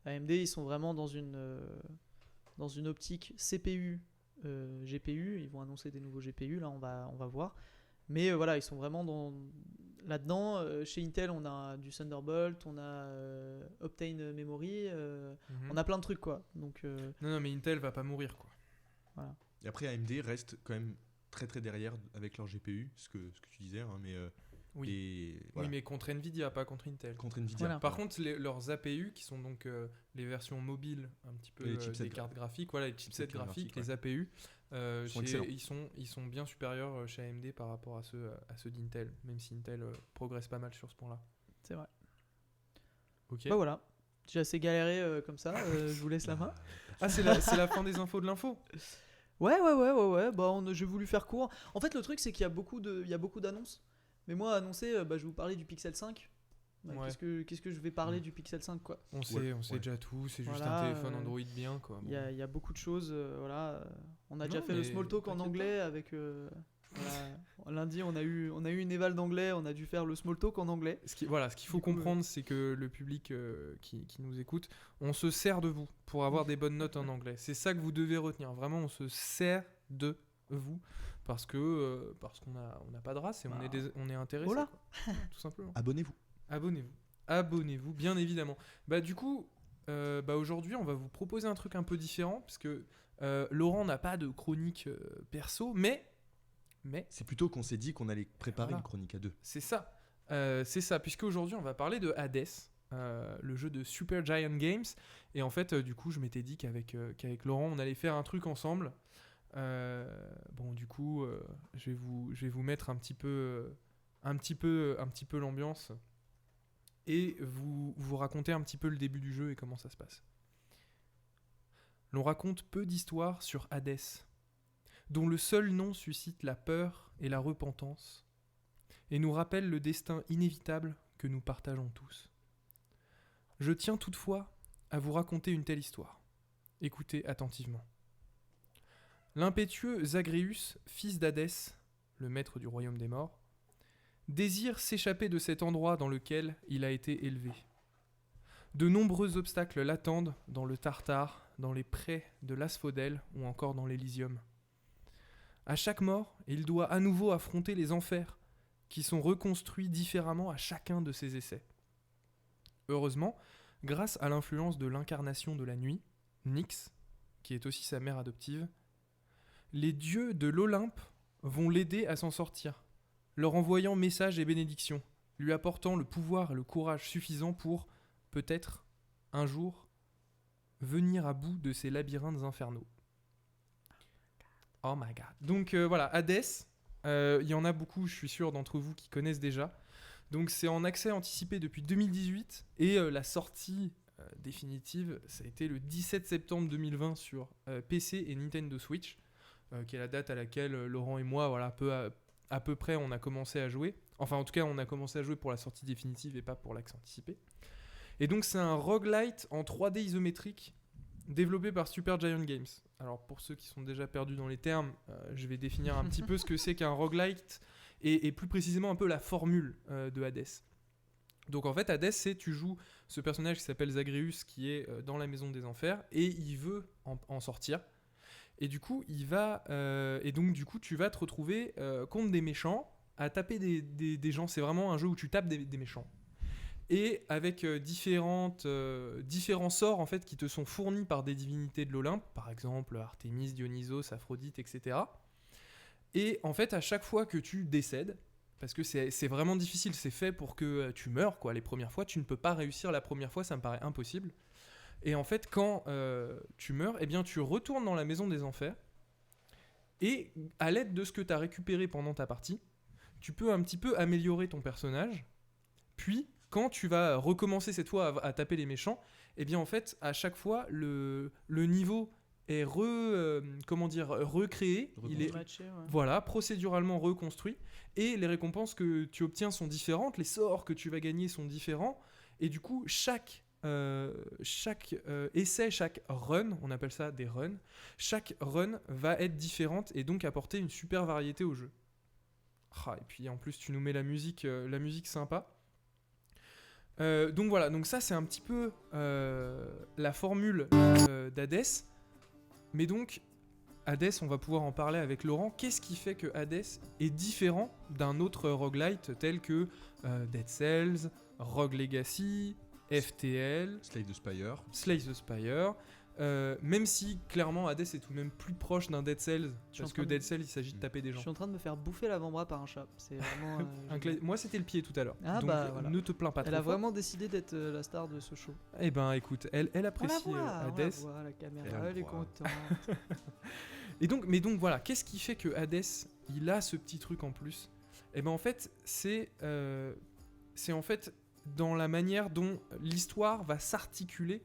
AMD ils sont vraiment dans une optique CPU, GPU. Ils vont annoncer des nouveaux GPU, là on va voir. Mais voilà, ils sont vraiment là-dedans. Chez Intel, on a du Thunderbolt, on a Optane Memory, on a plein de trucs, quoi. Donc, non, mais Intel va pas mourir, quoi. Voilà. Et après, AMD reste quand même très très derrière avec leur GPU, ce que tu disais, hein, mais... oui, mais contre Nvidia, pas contre Intel. Contre Nvidia. Voilà. Par contre, leurs APU, qui sont donc les versions mobiles un petit peu des cartes graphiques, voilà, les chipsets graphiques, les APU, Ils sont Chez- excellents. ils sont bien supérieurs chez AMD par rapport à ceux d'Intel, même si Intel progresse pas mal sur ce point-là. C'est vrai. Ok. Bah voilà. J'ai assez galéré comme ça. Je vous laisse la main. Ah, c'est la fin des infos de l'info. Ouais. Bah, j'ai voulu faire court. En fait, le truc, c'est qu'il y a beaucoup d'annonces. Mais moi, annoncer, je vais vous parler du Pixel 5. Bah, Ouais. qu'est-ce que je vais parler du Pixel 5, quoi. On sait Ouais. déjà tout, c'est juste Voilà, un téléphone Android bien, quoi. Il y a beaucoup de choses. Voilà. On a Non, déjà fait le mais small talk en t'inquiète anglais avec. Voilà. Lundi, on a eu une éval d'anglais. On a dû faire le small talk en anglais. Ce qu'il faut Du coup, comprendre, c'est que le public qui nous écoute, on se sert de vous pour avoir des bonnes notes en anglais. C'est ça que vous devez retenir. Vraiment, on se sert de vous parce qu'on n'a pas de race et Bah, on est intéressé. voilà. Quoi. Tout simplement. Abonnez-vous. Abonnez-vous, bien évidemment. Bah du coup, aujourd'hui, on va vous proposer un truc un peu différent parce que Laurent n'a pas de chronique perso, mais C'est plutôt qu'on s'est dit qu'on allait préparer Voilà. une chronique à 2. c'est ça, puisque aujourd'hui on va parler de Hades, le jeu de Super Giant Games, et en fait, du coup, je m'étais dit qu'avec Laurent, on allait faire un truc ensemble. Du coup, je vais vous mettre un petit peu l'ambiance et vous raconter un petit peu le début du jeu et comment ça se passe. L'on raconte peu d'histoires sur Hades, dont le seul nom suscite la peur et la repentance, et nous rappelle le destin inévitable que nous partageons tous. Je tiens toutefois à vous raconter une telle histoire. Écoutez attentivement. L'impétueux Zagreus, fils d'Hadès, le maître du royaume des morts, désire s'échapper de cet endroit dans lequel il a été élevé. De nombreux obstacles l'attendent dans le Tartare, dans les prés de l'Asphodèle ou encore dans l'Elysium. À chaque mort, il doit à nouveau affronter les enfers, qui sont reconstruits différemment à chacun de ses essais. Heureusement, grâce à l'influence de l'incarnation de la nuit, Nyx, qui est aussi sa mère adoptive, les dieux de l'Olympe vont l'aider à s'en sortir, leur envoyant messages et bénédictions, lui apportant le pouvoir et le courage suffisants pour, peut-être, un jour, venir à bout de ces labyrinthes infernaux. Oh my god. Donc voilà, Hades, il y en a beaucoup, je suis sûr, d'entre vous qui connaissent déjà. Donc c'est en accès anticipé depuis 2018 et la sortie définitive, ça a été le 17 septembre 2020 sur PC et Nintendo Switch, qui est la date à laquelle Laurent et moi, voilà, à peu près, on a commencé à jouer. Enfin, en tout cas, on a commencé à jouer pour la sortie définitive et pas pour l'accès anticipé. Et donc c'est un roguelite en 3D isométrique développé par Super Giant Games. Alors pour ceux qui sont déjà perdus dans les termes, je vais définir un petit peu ce que c'est qu'un roguelite et plus précisément un peu la formule de Hades. Donc en fait Hades, c'est tu joues ce personnage qui s'appelle Zagreus qui est dans la maison des enfers et il veut en sortir. Et du coup tu vas te retrouver contre des méchants à taper des gens. C'est vraiment un jeu où tu tapes des méchants. Et avec différents sorts en fait qui te sont fournis par des divinités de l'Olympe, par exemple Artémis, Dionysos, Aphrodite, etc. Et en fait à chaque fois que tu décèdes, parce que c'est vraiment difficile, c'est fait pour que tu meurs quoi. Les premières fois, tu ne peux pas réussir la première fois, ça me paraît impossible. Et en fait quand tu meurs, eh bien tu retournes dans la maison des enfers et à l'aide de ce que tu as récupéré pendant ta partie, tu peux un petit peu améliorer ton personnage, puis quand tu vas recommencer cette fois à taper les méchants, eh bien en fait, à chaque fois, le niveau est recréé. Il est voilà, procéduralement reconstruit. Et les récompenses que tu obtiens sont différentes, les sorts que tu vas gagner sont différents. Et du coup, chaque essai, chaque run, on appelle ça des runs, chaque run va être différente et donc apporter une super variété au jeu. Et puis en plus, tu nous mets la musique sympa. Donc voilà, donc ça c'est un petit peu la formule d'Hades. Mais donc, Hades, on va pouvoir en parler avec Laurent. Qu'est-ce qui fait que Hades est différent d'un autre roguelite tel que Dead Cells, Rogue Legacy, FTL, Slay the Spire. Même si clairement Hades est tout de même plus proche d'un Dead Cells, parce que Dead Cells il s'agit de taper des Je gens. suis en train de me faire bouffer l'avant-bras par un chat. C'est vraiment. Moi c'était le pied tout à l'heure. Ah, donc voilà. ne te plains pas trop. Elle a fort. vraiment décidé d'être la star de ce show. Eh ben écoute, elle apprécie On la Hades. voit, la caméra, Elle a le elle est droit. contente. Mais donc voilà, qu'est-ce qui fait que Hades, il a ce petit truc en plus? Et ben en fait, c'est en fait dans la manière dont l'histoire va s'articuler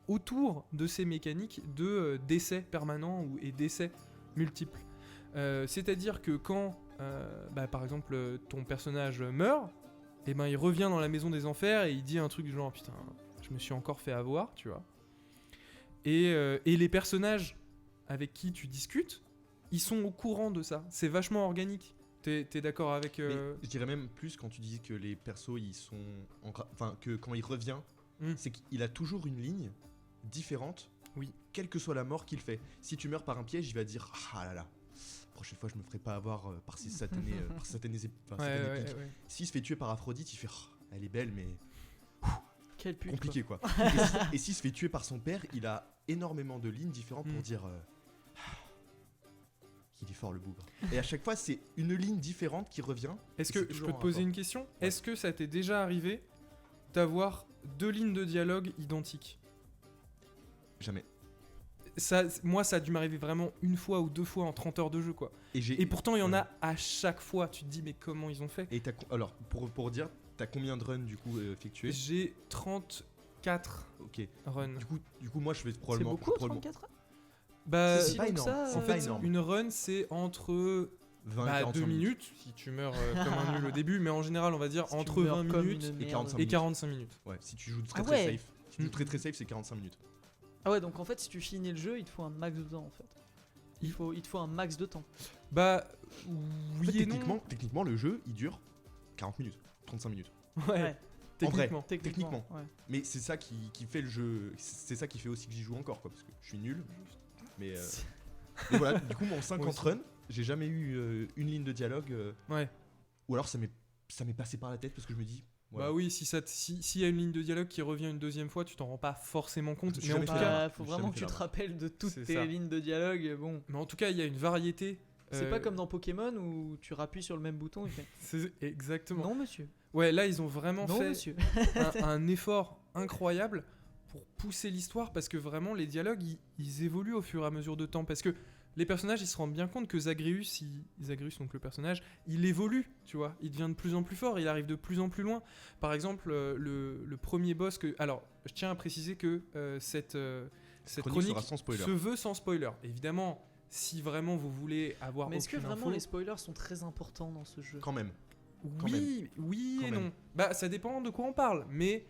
autour de ces mécaniques de décès permanents et décès multiples. C'est-à-dire que quand, par exemple, ton personnage meurt, et ben il revient dans la maison des enfers et il dit un truc du genre putain, je me suis encore fait avoir, tu vois. Et les personnages avec qui tu discutes, ils sont au courant de ça. C'est vachement organique. T'es d'accord avec... Mais je dirais même plus quand tu dis que les persos, ils sont... Enfin, que quand il revient, c'est qu'il a toujours une ligne différente, oui, quelle que soit la mort qu'il fait. Si tu meurs par un piège, il va dire « Ah là là, prochaine fois, je me ferai pas avoir par ces satanés, piques. Ouais. S'il se fait tuer par Aphrodite, il fait oh, « Elle est belle, mais... » Quelle pute, compliqué quoi. Et s'il se fait tuer par son père, il a énormément de lignes différentes pour dire qu'il est fort le bougre. Et à chaque fois, c'est une ligne différente qui revient. Est-ce que je peux te poser une question? Ouais. Est-ce que ça t'est déjà arrivé d'avoir 2 lignes de dialogue identiques? Jamais. Moi, ça a dû m'arriver vraiment 1 fois ou 2 fois en 30 heures de jeu, quoi. Et pourtant, il y en a à chaque fois. Tu te dis, mais comment ils ont fait? Et alors, pour dire, t'as combien de runs du coup effectués? J'ai 34 runs. Du coup, moi, je vais probablement... C'est beaucoup, 34 runs? Bah, c'est pas énorme. Ça, en fait, énorme. Une run, c'est entre 20 et 2 minutes, si tu meurs comme un nul au début, mais en général, on va dire Si entre 20 minutes et 45 minutes. Ouais, si tu joues très ouais. safe. Si tu joues très safe, c'est 45 minutes. Ah ouais, donc en fait, si tu finis le jeu, il te faut un max de temps en fait. Il te faut un max de temps. Bah, oui En fait, et non. techniquement, le jeu, il dure 40 minutes, 35 minutes. Ouais. Techniquement. Techniquement. Ouais. Mais c'est ça qui fait le jeu. C'est ça qui fait aussi que j'y joue encore, quoi. Parce que je suis nul. Mais voilà, du coup, mon 50 run, j'ai jamais eu une ligne de dialogue. Ouais. Ou alors ça m'est passé par la tête parce que je me dis. Voilà. Bah oui, s'il y a une ligne de dialogue qui revient une deuxième fois, tu t'en rends pas forcément compte. Je Mais en jamais tout fait cas, la- faut j'ai vraiment jamais que fait tu la te rappelles de toutes C'est tes ça. lignes de dialogue. Bon. Mais en tout cas, il y a une variété. C'est pas comme dans Pokémon où tu rappuies sur le même bouton et fait C'est exactement. non monsieur. Ouais, là, ils ont vraiment Non fait monsieur. un effort incroyable pour pousser l'histoire parce que vraiment les dialogues ils évoluent au fur et à mesure de temps parce que les personnages ils se rendent bien compte que Zagreus, donc le personnage, il évolue, tu vois, il devient de plus en plus fort, il arrive de plus en plus loin. Par exemple, le premier boss que... Alors, je tiens à préciser que cette chronique sera sans spoiler. se veut sans spoiler. Évidemment, si vraiment vous voulez avoir Mais est-ce que aucune vraiment info, les spoilers sont très importants dans ce jeu? Quand même. oui Quand et même. non. Bah, ça dépend de quoi on parle, mais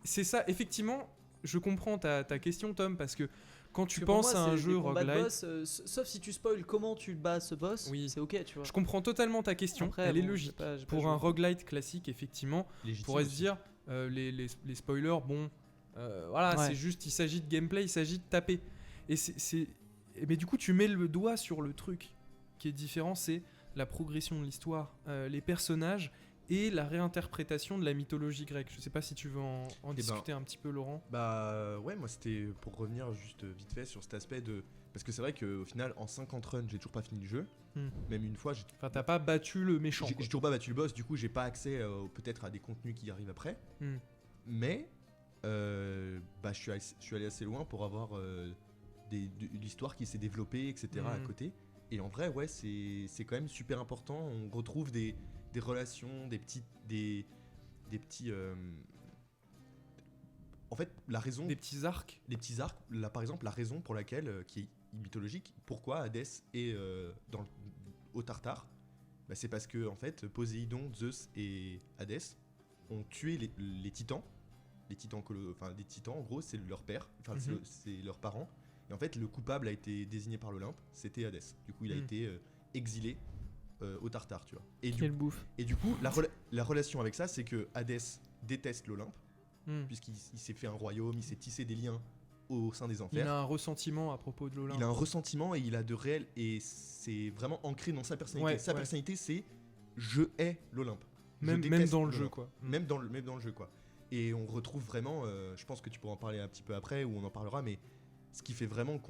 c'est ça, effectivement, je comprends ta question, Tom, parce que quand tu Parce que pour penses moi, à un c'est jeu des combats de roguelite, boss, sauf si tu spoil comment tu bats ce boss, Oui. c'est ok, tu vois. je comprends totalement ta question, Après, elle est bon, logique. j'ai pas Pour joué. un roguelite classique, effectivement, on Légitime pourrait se aussi. dire, les spoilers, bon, voilà, Ouais. c'est juste, il s'agit de gameplay, il s'agit de taper. Mais du coup, tu mets le doigt sur le truc qui est différent, c'est la progression de l'histoire, les personnages et la réinterprétation de la mythologie grecque. Je sais pas si tu veux en discuter un petit peu, Laurent. Bah ouais, moi c'était pour revenir juste vite fait sur cet aspect de... Parce que c'est vrai qu'au final, en 50 runs, j'ai toujours pas fini le jeu. Même une fois, Enfin, t'as pas battu le méchant. j'ai quoi. toujours pas battu le boss, du coup j'ai pas accès peut-être à des contenus qui arrivent après. Hmm. Mais bah, je suis allé assez loin pour avoir de l'histoire qui s'est développée, etc. à Mhm. côté. Et en vrai, ouais, c'est quand même super important. On retrouve des relations, des petits... En fait, la raison... Des petits arcs. Les petits arcs, là par exemple, la raison pour laquelle, qui est mythologique, pourquoi Hadès est au Tartare, bah, c'est parce que en fait, Poséidon, Zeus et Hadès ont tué les titans. Les titans, des titans en gros, c'est leur père, enfin Mhm. c'est leurs parents. Et en fait, le coupable a été désigné par l'Olympe, c'était Hadès. Du coup, il a Mhm. été exilé au Tartare, tu vois. Et Quelle bouffe. du coup, la relation avec ça, c'est que Hadès déteste l'Olympe, puisqu'il s'est fait un royaume, il s'est tissé des liens au sein des Il enfers. a un ressentiment à propos de l'Olympe. Il a un ressentiment et il a de réels, et c'est vraiment ancré dans sa personnalité. Ouais, Sa ouais. personnalité, c'est je hais l'Olympe. Je Même déteste dans le jeu, l'Olympe. quoi. Même dans le jeu, quoi. Et on retrouve vraiment, je pense que tu pourras en parler un petit peu après, ou on en parlera, mais ce qui fait vraiment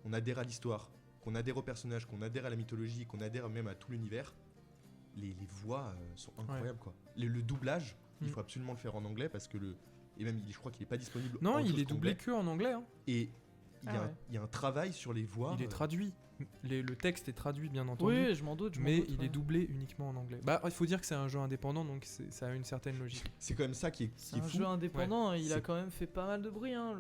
on adhère à l'histoire, qu'on adhère aux personnages, qu'on adhère à la mythologie, qu'on adhère même à tout l'univers, les voix sont incroyables, quoi. Le doublage, il faut absolument le faire en anglais, parce que et même je crois qu'il est pas disponible Non, en il juste est doublé anglais. que en anglais. Hein. Et il y a un travail sur les voix. Il est traduit. Le texte est traduit, bien entendu. Oui, je m'en doute. Mais il est doublé uniquement en anglais. Bah, il faut dire que c'est un jeu indépendant, donc ça a une certaine logique. C'est quand même ça qui est C'est un fou. jeu indépendant, il a C'est- quand même fait pas mal de bruit, hein,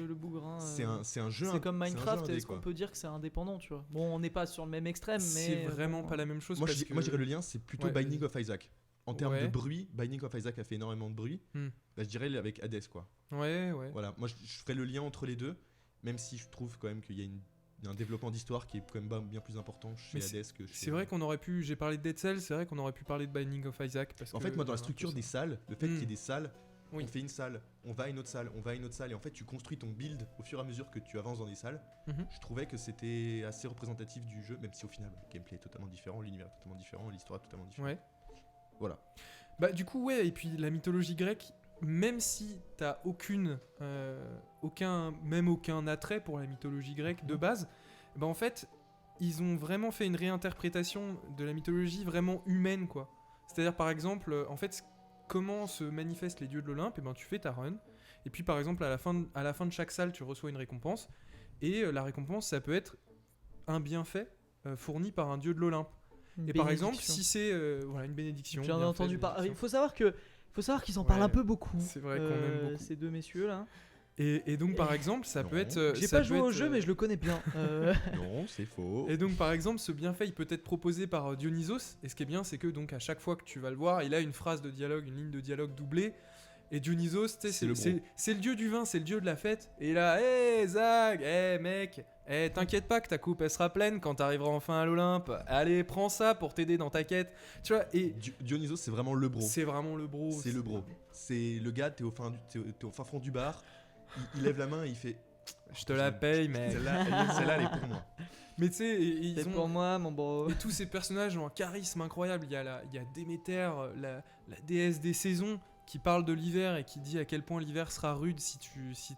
le bougrin. C'est un jeu. C'est comme c'est un jeu Minecraft, indé, est-ce qu'on quoi. peut dire que c'est indépendant, tu vois? Bon, on n'est pas sur le même extrême, mais. C'est vraiment pas la même chose. Moi, parce je que... dirais le lien, c'est plutôt Ouais, Binding of Isaac. En termes Ouais. de bruit, Binding of Isaac a fait énormément de bruit. Bah, je dirais avec Hades, quoi. Ouais. Voilà, moi je ferais le lien entre les deux, même si je trouve quand même qu'il y a un développement d'histoire qui est quand même bien plus important chez Mais Hades que chez. C'est vrai qu'on aurait pu. J'ai parlé de Dead Cells, c'est vrai qu'on aurait pu parler de Binding of Isaac. Parce En que fait, moi, dans la il y a un peu structure ça. des salles, le fait qu'il y ait des salles, Oui. on fait une salle, on va à une autre salle, on va à une autre salle, et en fait, tu construis ton build au fur et à mesure que tu avances dans des salles. Mhm. Je trouvais que c'était assez représentatif du jeu, même si au final, le gameplay est totalement différent, l'univers est totalement différent, l'histoire est totalement différente. Ouais. Voilà. Bah, du coup, ouais, et puis la mythologie grecque, même si t'as aucun attrait pour la mythologie grecque de base, bah en fait, ils ont vraiment fait une réinterprétation de la mythologie vraiment humaine, quoi. C'est-à-dire, par exemple, en fait, comment se manifestent les dieux de l'Olympe, et ben tu fais ta run, et puis par exemple, à la fin de chaque salle, tu reçois une récompense, et la récompense, ça peut être un bienfait fourni par un dieu de l'Olympe. Une Et par exemple, bénédiction. si c'est voilà, une bénédiction. J'en ai bienfait, entendu parler. Il bénédiction. faut savoir qu'ils en parlent Ouais, un peu beaucoup. c'est vrai qu'on aime beaucoup. Ces deux messieurs là. Et donc, par exemple, ça Non. peut être. J'ai ça pas peut joué au être, jeu, mais je le connais bien. Non, c'est faux. Et donc, par exemple, ce bienfait, il peut être proposé par Dionysos. Et ce qui est bien, c'est que donc à chaque fois que tu vas le voir, il a une phrase de dialogue, une ligne de dialogue doublée. Et Dionysos, tu sais, C'est le bro. c'est le dieu du vin, c'est le dieu de la fête. Et là, hé Zag, hé mec, t'inquiète pas que ta coupe elle sera pleine quand t'arriveras enfin à l'Olympe. Allez, prends ça pour t'aider dans ta quête. Tu vois, et Dionysos, c'est vraiment le bro. c'est vraiment le bro. C'est le bro. C'est le gars, t'es au fin fond du bar, il lève la main et il fait. Je te la paye, mais. Celle-là, elle est pour moi. Mais tu sais, ils C'est ont. pour moi, mon bro. Et tous ces personnages ont un charisme incroyable. Il y a Déméter, la déesse des saisons, qui parle de l'hiver et qui dit à quel point l'hiver sera rude si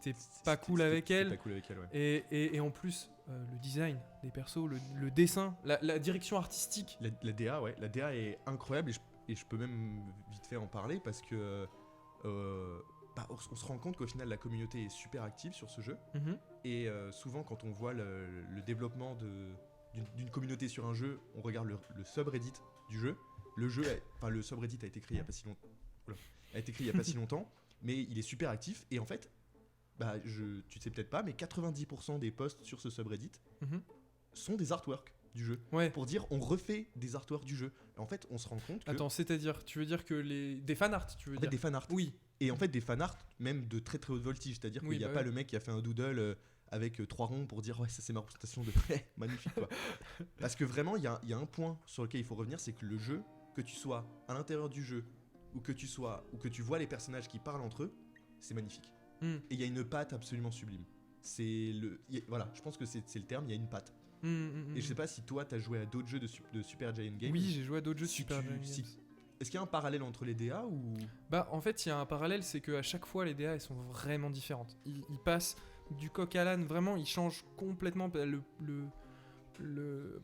t'es pas cool avec elle. Pas cool avec elle, ouais. Et en plus, le design des persos, le dessin, la direction artistique. La DA, ouais, la DA est incroyable et je peux même vite fait en parler parce que on se rend compte qu'au final la communauté est super active sur ce jeu Mhm. et souvent quand on voit le développement d'une communauté sur un jeu, on regarde le subreddit du jeu. Le subreddit a été créé il y a pas si longtemps. A été créé il y a pas si longtemps, mais il est super actif et en fait, tu sais peut-être pas, mais 90% des posts sur ce subreddit Mhm. sont des artworks du jeu. Ouais. Pour dire on refait des artworks du jeu. Et en fait, on se rend compte que Attends, c'est-à-dire, tu veux dire que des fanarts, tu veux en fait, dire des fanarts. Oui. Et en fait, des fanarts même de très très haute voltige, c'est-à-dire Oui, qu'il n'y a bah pas ouais. le mec qui a fait un doodle avec 3 ronds pour dire ouais, ça c'est ma représentation de magnifique quoi. Parce que vraiment, il y a un point sur lequel il faut revenir, c'est que le jeu, que tu sois à l'intérieur du jeu ou que tu vois les personnages qui parlent entre eux, c'est magnifique. Mm. Et il y a une patte absolument sublime. Voilà, je pense que c'est le terme, il y a une patte. Et je sais pas si toi t'as joué à d'autres jeux de Super Giant Games. Oui, j'ai joué à d'autres jeux de Si Super tu- Giant si- Games. Est-ce qu'il y a un parallèle entre les DA ou Bah, en fait, il y a un parallèle, c'est qu'à chaque fois, les DA, elles sont vraiment différentes. Ils passent du coq à l'âne, vraiment, ils changent complètement.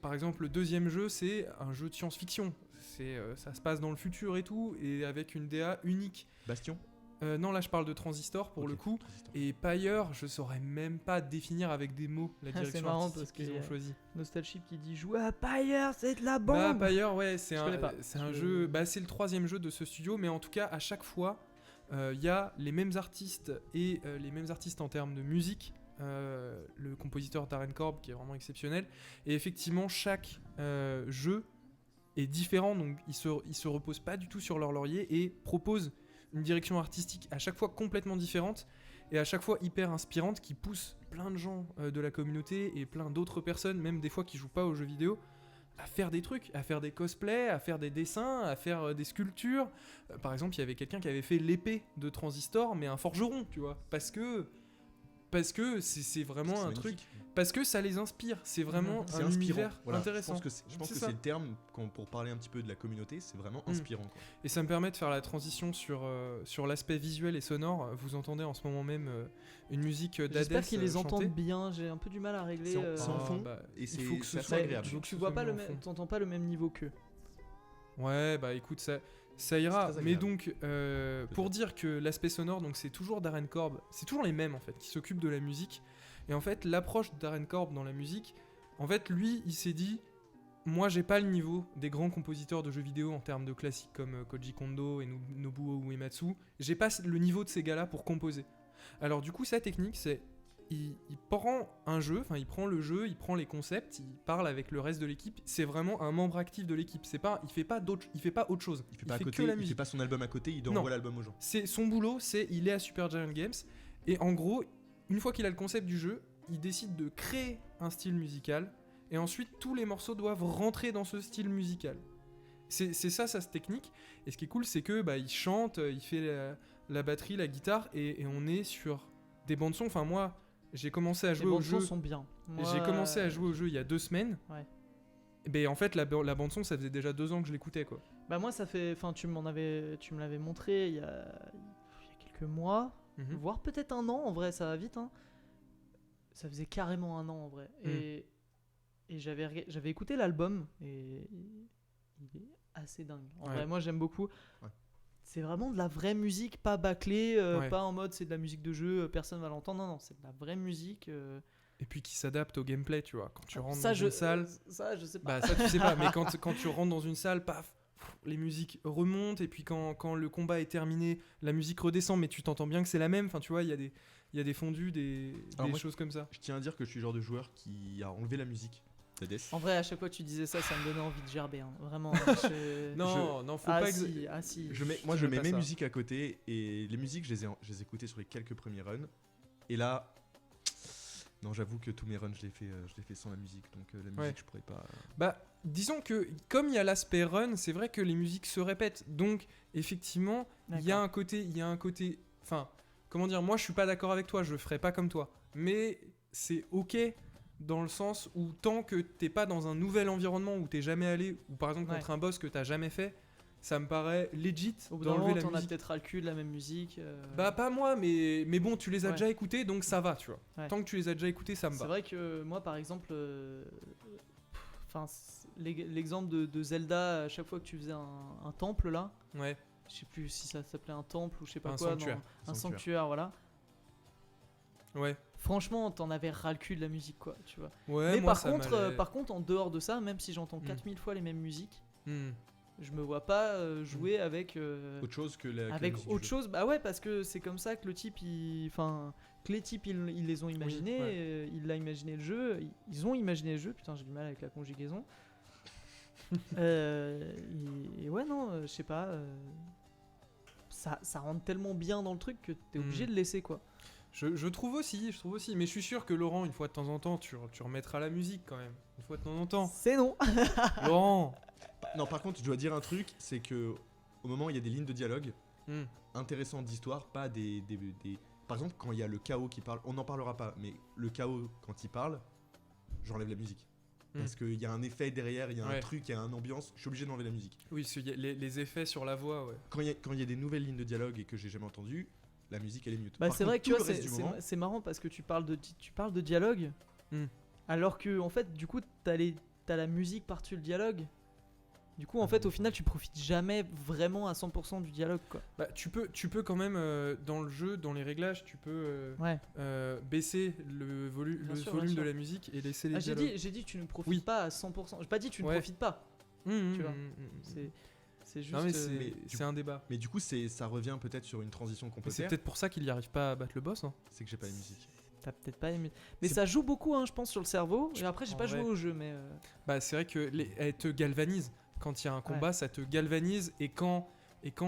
Par exemple, le deuxième jeu, c'est un jeu de science-fiction. Ça se passe dans le futur et tout, et avec une DA unique. Bastion? Non, là, je parle de Transistor, pour Ok, le coup. Transistor. Et Pyre, je saurais même pas définir avec des mots la C'est direction marrant artistique parce qu'ils qu'il y ont a- choisi. Nostalship qui dit jouer à Pyre, c'est de la Bah, bombe. Pyre, ouais, c'est Je un, connais pas. c'est un Je- jeu. Bah, c'est le troisième jeu de ce studio, mais en tout cas, à chaque fois, il y a les mêmes artistes et les mêmes artistes en termes de musique. Le compositeur Darren Korb qui est vraiment exceptionnel. Et effectivement, chaque jeu est différent, donc ils se reposent pas du tout sur leur laurier et proposent une direction artistique à chaque fois complètement différente et à chaque fois hyper inspirante qui pousse plein de gens de la communauté et plein d'autres personnes, même des fois qui jouent pas aux jeux vidéo, à faire des trucs, à faire des cosplays, à faire des dessins, à faire des sculptures. Par exemple, il y avait quelqu'un qui avait fait l'épée de Transistor, mais un forgeron, tu vois, parce que c'est vraiment C'est un magnifique. truc, parce que ça les inspire, c'est vraiment C'est un inspirant. univers Voilà, intéressant. Je pense C'est que ça. c'est le terme pour parler un petit peu de la communauté, c'est vraiment inspirant. Quoi. Et ça me permet de faire la transition sur l'aspect visuel et sonore. Vous entendez en ce moment même une musique d'Hadès J'espère qu'ils les chantée. entendent bien. J'ai un peu du mal à régler. C'est en fond. Bah, Et il c'est faut que ce assez soit agréable. il faut Donc que tu ce vois soit pas mis le en fond. même, t'entends pas le même niveau qu'eux. Ouais, bah écoute, ça ira. très Mais agréable. donc, pour dire que l'aspect sonore, donc c'est toujours Darren Korb, c'est toujours les mêmes en fait, qui s'occupent de la musique. Et en fait, l'approche de Darren Korb dans la musique, en fait, lui, il s'est dit, moi, j'ai pas le niveau des grands compositeurs de jeux vidéo en termes de classiques comme Koji Kondo et Nobuo Uematsu. J'ai pas le niveau de ces gars-là pour composer. Alors du coup, sa technique, c'est il prend un jeu, enfin il prend le jeu, il prend les concepts, il parle avec le reste de l'équipe. C'est vraiment un membre actif de l'équipe. C'est pas, il fait pas autre chose. Il fait pas à fait côté, que la il fait musique. pas son album à côté, il Non. envoie l'album aux gens. C'est son boulot, il est à Supergiant Games et en gros, une fois qu'il a le concept du jeu, il décide de créer un style musical et ensuite tous les morceaux doivent rentrer dans ce style musical. C'est ça sa technique. Et ce qui est cool, c'est que il chante, il fait la batterie, la guitare et on est sur des bandes son. Enfin moi, j'ai commencé à Les jouer au bandes son jeu. sont bien. J'ai commencé à jouer au jeu il y a 2 semaines. Ouais. Et ben en fait la bande son, ça faisait déjà 2 ans que je l'écoutais quoi. Bah moi ça fait, enfin tu me l'avais montré il y a quelques mois, Mhm. voire peut-être un an. En vrai, ça va vite. Hein. Ça faisait carrément un an en vrai. Et j'avais écouté l'album et il est assez dingue. En Ouais. vrai, moi j'aime beaucoup. Ouais. C'est vraiment de la vraie musique, pas bâclée, Ouais. pas en mode c'est de la musique de jeu, personne va l'entendre. Non, c'est de la vraie musique. Et puis qui s'adapte au gameplay, tu vois. Quand tu rentres ça, dans une salle, ça, je sais pas. bah ça tu sais pas, mais quand tu rentres dans une salle, paf, les musiques remontent et puis quand le combat est terminé, la musique redescend, mais tu t'entends bien que c'est la même. Enfin, tu vois, il y a des fondus, des moi, choses comme ça. Je tiens à dire que je suis le genre de joueur qui a enlevé la musique d'Hades. En vrai, à chaque fois que tu disais ça, ça me donnait envie de gerber. Hein. Vraiment. Hein, Non, faut ah pas. si, ah si. Je mets dirais pas mes ça. musiques à côté et les musiques, je les ai écoutées sur les quelques premiers runs. Et là, non, j'avoue que tous mes runs, je les fais sans la musique. Donc la musique, Ouais. je pourrais pas. Bah, disons que comme il y a l'aspect run, c'est vrai que les musiques se répètent. Donc, effectivement, il y a un côté. Enfin, comment dire, moi je suis pas d'accord avec toi, je le ferai pas comme toi. Mais c'est ok dans le sens où tant que t'es pas dans un nouvel environnement où t'es jamais allé, ou par exemple Ouais. contre un boss que t'as jamais fait, ça me paraît legit Au bout d'un d'enlever moment, la t'en as musique. peut-être ras le cul de la même musique. Bah, pas moi, mais bon, tu les as Ouais. déjà écoutés, donc ça va, tu vois. Ouais. Tant que tu les as déjà écoutés, ça me C'est va. vrai que moi, par exemple, enfin, l'exemple de Zelda, à chaque fois que tu faisais un temple là, Ouais. je sais plus si ça s'appelait un temple ou je sais pas Un quoi, sanctuaire. un sanctuaire, voilà. Ouais. Franchement, t'en avais ras le cul de la musique, quoi, tu vois. Ouais, Mais moi, par contre, en dehors de ça, même si j'entends 4000 fois les mêmes musiques, Hmm. je me vois pas jouer avec Autre chose que la. que la avec musique du autre jeu. chose. Bah ouais, parce que c'est comme ça que le type, enfin, que les types ils les ont imaginés, ouais. il a imaginé le jeu, ils ont imaginé le jeu. Putain, j'ai du mal avec la conjugaison. Et ouais, non, je sais pas. Ça rentre tellement bien dans le truc que t'es obligé de laisser, quoi. Je trouve aussi, mais je suis sûr que Laurent, une fois de temps en temps, tu remettras la musique quand même, une fois de temps en temps. C'est non. Laurent. Non, par contre, je dois dire un truc, c'est que au moment où il y a des lignes de dialogue Hmm. intéressantes d'histoire, pas des. Par exemple, quand il y a le chaos qui parle, on n'en parlera pas, mais le chaos quand il parle, j'enlève la musique. Parce qu'il y a un effet derrière, il y a un Ouais. truc, il y a une ambiance, je suis obligé d'enlever la musique. Oui, parce qu'il y a les effets sur la voix, ouais. Quand il y a des nouvelles lignes de dialogue et que j'ai jamais entendues, la musique elle est mute. Bah Par c'est contre, vrai que tu tout vois, le reste du moment, c'est marrant parce que tu parles de dialogue, Hmm. alors que en fait, du coup, t'as la musique par-dessus le dialogue. Du coup, en fait, au final, tu profites jamais vraiment à 100% du dialogue, quoi. Bah, tu peux quand même, dans le jeu, dans les réglages, tu peux Ouais. baisser le volume Bien sûr, de bien sûr. la musique et laisser les Ah, j'ai dialogues. dit que tu ne profites Oui. pas à 100%. J'ai pas dit que tu ne Ouais. profites pas. Mmh, tu vois. mmh. C'est juste. Non, mais Mais c'est un débat. mais du coup ça revient peut-être sur une transition qu'on peut Mais c'est faire, peut-être pour ça qu'il n'y arrive pas à battre le boss. Hein. c'est que j'ai pas la musique. T'as peut-être pas aimé. Mais C'est- ça joue beaucoup, hein, je pense, sur le cerveau. Et après, j'ai en pas joué vrai. au jeu, mais. Bah, c'est vrai que elle te galvanise. Quand il y a un combat, ça te galvanise. Et quand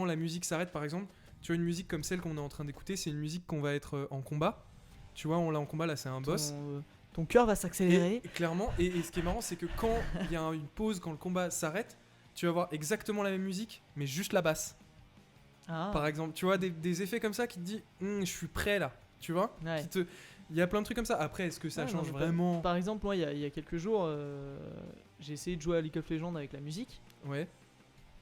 la musique s'arrête, par exemple, tu vois, une musique comme celle qu'on est en train d'écouter, c'est une musique qu'on va être en combat. Tu vois, on l'a en combat, là, c'est un boss. Ton cœur va s'accélérer. Et clairement, et ce qui est marrant, c'est que quand il y a une pause, quand le combat s'arrête, tu vas voir exactement la même musique, mais juste la basse. Ah. Par exemple, tu vois, des effets comme ça qui te disent je suis prêt là. Tu vois Ouais. Il y a plein de trucs comme ça. Après, est-ce que ça Ouais, non, change mais vraiment Par exemple, moi, il y a quelques jours, j'ai essayé de jouer à League of Legends avec la musique. Ouais.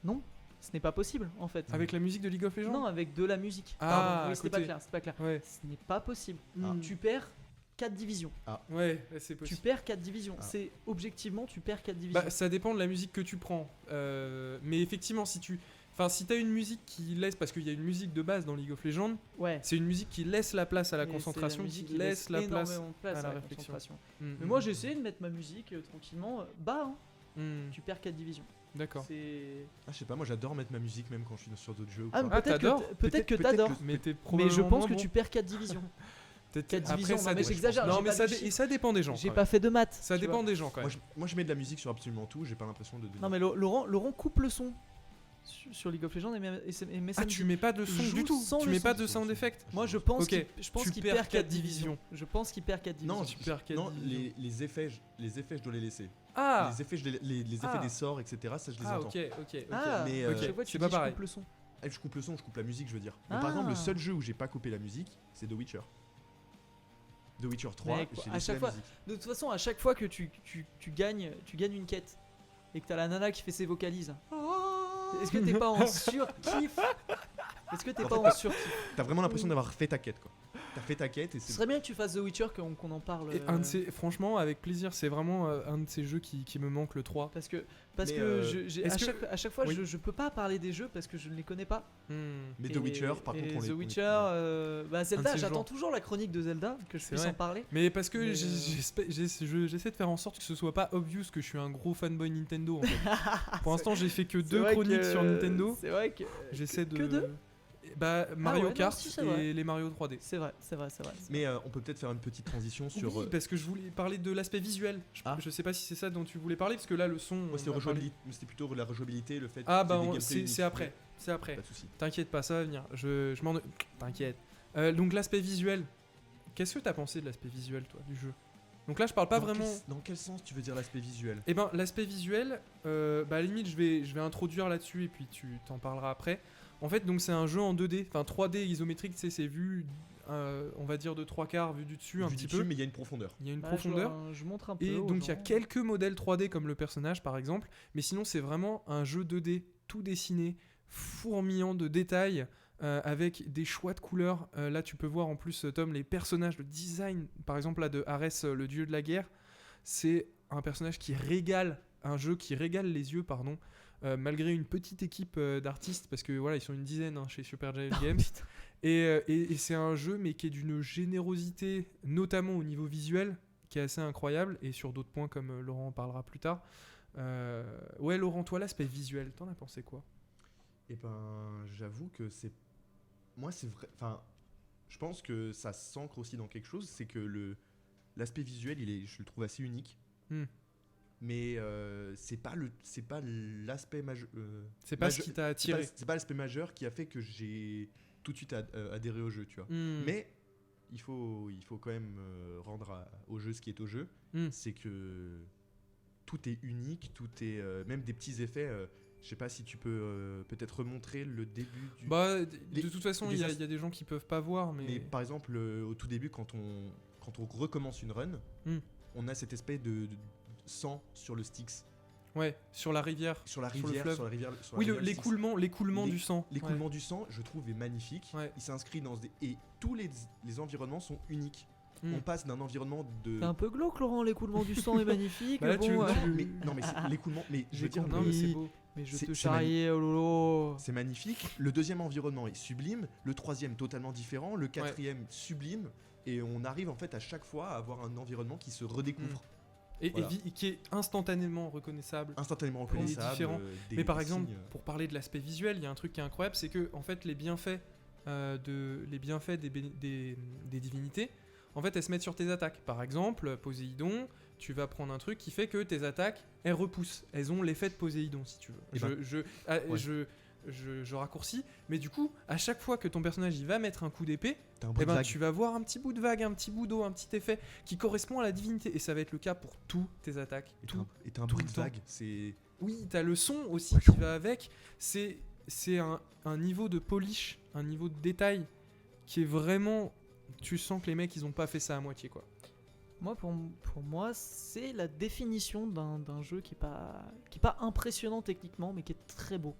Non, ce n'est pas possible, en fait. Avec la musique de League of Legends Non, avec de la musique. Ah, Pardon, à oui, c'était pas côté. clair, c'est pas clair. Ouais. Ce n'est pas possible. Ah. Tu perds 4 divisions. Ouais, c'est Tu possible. perds 4 divisions. Ah. C'est objectivement, tu perds 4 divisions. Bah, ça dépend de la musique que tu prends. Mais effectivement, si tu. Enfin, si t'as une musique qui laisse, parce qu'il y a une musique de base dans League of Legends, Ouais. c'est une musique qui laisse la place à la Et c'est concentration, musique qui laisse la place énormément de place à la la réflexion. concentration. Mm, Mais mm, moi mm. j'ai essayé de mettre ma musique tranquillement bas, hein. Mm, Tu perds 4 divisions. D'accord. C'est... Ah, je sais pas, moi j'adore mettre ma musique même quand je suis sur d'autres jeux. Ou Ah, pas. mais Ah, peut-être t'adores que peut-être que Peut-être t'adores. que- Mais t'es Mais je probablement pense moins que bon. tu perds 4 divisions. Peut-être- 4 Après, divisions, ça non mais dé- j'exagère. Non, j'ai mais pas ça de dé- chiffres. et ça dépend des gens. J'ai quand pas même. fait de maths. Ça tu dépend vois. des gens quand même. Moi je mets de la musique sur absolument tout, j'ai pas l'impression de. Non mais Laurent coupe le son sur League of Legends et met Ah, ça tu mets pas de son joue du tout. sans Tu le mets son. pas de sound effect. Moi je pense Ok, tu qu'il perds perd 4 quatre divisions. Je pense qu'il perd 4 divisions. Non, tu perds quatre non, divisions. les effets, je dois les laisser. Ah, Les effets, les effets Ah. des sorts, etc. Ça, je les ah, entends. ok. Ah, mais, à chaque fois c'est tu pas dis je pareil. coupe le son. Ah, je coupe le son, je coupe la musique, je veux dire. Mais Ah. par exemple, le seul jeu où j'ai pas coupé la musique, c'est The Witcher. The Witcher 3, Mais j'ai à laissé chaque la fois- musique. De toute façon, à chaque fois que tu gagnes une quête et que t'as la nana qui fait ses vocalises, est-ce que t'es pas en surkiff? Est-ce que t'es En pas fait, en surkiff? T'as vraiment l'impression d'avoir fait ta quête, quoi. T'as fait ta quête et Ce c'est. serait bien que tu fasses The Witcher, qu'on en parle. Et un de ces, franchement, avec plaisir, c'est vraiment un de ces jeux qui me manque, le 3. Parce que Mais, est-ce à chaque fois oui. je peux pas parler des jeux parce que je ne les connais pas. Mais Et- The Witcher, par et contre, on les. The on les- Witcher, Un Zelda, de ces j'attends genres. toujours la chronique de Zelda que je C'est puisse vrai. en parler. Mais parce que Mais, j'essaie de faire en sorte que ce soit pas obvious que je suis un gros fanboy Nintendo. En fait. Pour l'instant, j'ai fait que C'est 2 vrai chroniques que- sur Nintendo. C'est vrai que J'essaie de. que deux Bah, Mario ouais, non, Kart si, c'est vrai. et les Mario 3D. c'est vrai. Mais on peut peut-être faire une petite transition sur. Oui, parce que je voulais parler de l'aspect visuel. Ah. Je sais pas si c'est ça dont tu voulais parler, parce que là, le son. Moi, on c'était va parler- c'était plutôt la rejouabilité, le fait. Ah, qu'il y ait bah, des gameplays c'est uniques. après. C'est après. Pas de soucis. T'inquiète pas, ça va venir. Je m'en. T'inquiète. Donc, l'aspect visuel. Qu'est-ce que t'as pensé de l'aspect visuel, toi, du jeu? Donc là, je parle pas vraiment. Dans quel sens tu veux dire l'aspect visuel? Eh ben, l'aspect visuel, bah, à la limite, je vais introduire là-dessus et puis tu t'en parleras après. En fait, donc c'est un jeu en 2D, enfin 3D isométrique, tu sais, c'est vu, on va dire de 3/4, vu du dessus un Vu petit dessus, peu. mais il y a une profondeur. Il y a une Bah, profondeur. Je montre un peu. Et aux donc il y a gens. quelques modèles 3D comme le personnage par exemple, mais sinon c'est vraiment un jeu 2D, tout dessiné, fourmillant de détails, avec des choix de couleurs. Là tu peux voir en plus Tom les personnages, le design par exemple là de Ares, le dieu de la guerre, c'est un personnage qui régale, un jeu qui régale les yeux pardon. Malgré une petite équipe d'artistes, parce que voilà ils sont une dizaine hein, chez Supergiant Games. Putain. Et c'est un jeu mais qui est d'une générosité, notamment au niveau visuel, qui est assez incroyable, et sur d'autres points comme Laurent en parlera plus tard. Ouais Laurent, toi l'aspect visuel, t'en as pensé quoi? Et ben, j'avoue que c'est. Moi, c'est vrai. Enfin, je pense que ça s'ancre aussi dans quelque chose, c'est que l'aspect visuel, je le trouve assez unique. Hmm. Mais c'est pas l'aspect majeur. C'est pas ce qui t'a attiré. C'est pas l'aspect majeur qui a fait que j'ai tout de suite adhéré au jeu, tu vois. Hmm. Mais il faut quand même rendre au jeu ce qui est au jeu. C'est que tout est unique, tout est même des petits effets. Je sais pas si tu peux peut-être remontrer le début du. Bah, Les- de toute façon, les il y as- a des gens qui peuvent pas voir, mais. Mais par exemple, au tout début, quand on recommence une run, on a cette espèce de sang sur le Styx, Ouais, sur la rivière. sur la Sur le rivière, fleuve. sur la rivière. sur la Oui, rivière Styx. l'écoulement Les- du sang. Ouais. L'écoulement du sang, je trouve, est magnifique. Ouais. Il s'inscrit dans et tous les environnements sont uniques. Hmm. On passe d'un environnement de. C'est un peu glauque, Laurent. L'écoulement du sang est magnifique. Bah là, tu- bon, Non, mais c'est l'écoulement. Mais je J'ai veux dire, compris. Non, mais c'est beau. mais je c'est- te c'est charriais, oh lolo. c'est magnifique. Le deuxième environnement est sublime. Le troisième totalement différent. Le quatrième sublime. Et on arrive en fait à chaque fois à avoir un environnement qui se redécouvre. Et Voilà. qui est instantanément reconnaissable. Instantanément Pour les reconnaissable. différents. Des- Mais par des exemple, signes. pour parler de l'aspect visuel, il y a un truc qui est incroyable, c'est que en fait les bienfaits des divinités, en fait elles se mettent sur tes attaques. Par exemple, Poséidon, tu vas prendre un truc qui fait que tes attaques, elles repoussent. Elles ont l'effet de Poséidon si tu veux. Eh ben, Je raccourcis, mais du coup, à chaque fois que ton personnage il va mettre un coup d'épée, T'as un eh bruit de ben, vague. tu vas voir un petit bout de vague, un petit bout d'eau, un petit effet qui correspond à la divinité. Et ça va être le cas pour tous tes attaques. Et Tout. t'as un tout bruit le de temps. vague. C'est. Oui, t'as le son aussi qui va avec. C'est un niveau de polish, un niveau de détail qui est vraiment. Tu sens que les mecs ils ont pas fait ça à moitié quoi. Moi, pour moi, c'est la définition d'un jeu qui est pas impressionnant techniquement, mais qui est très beau.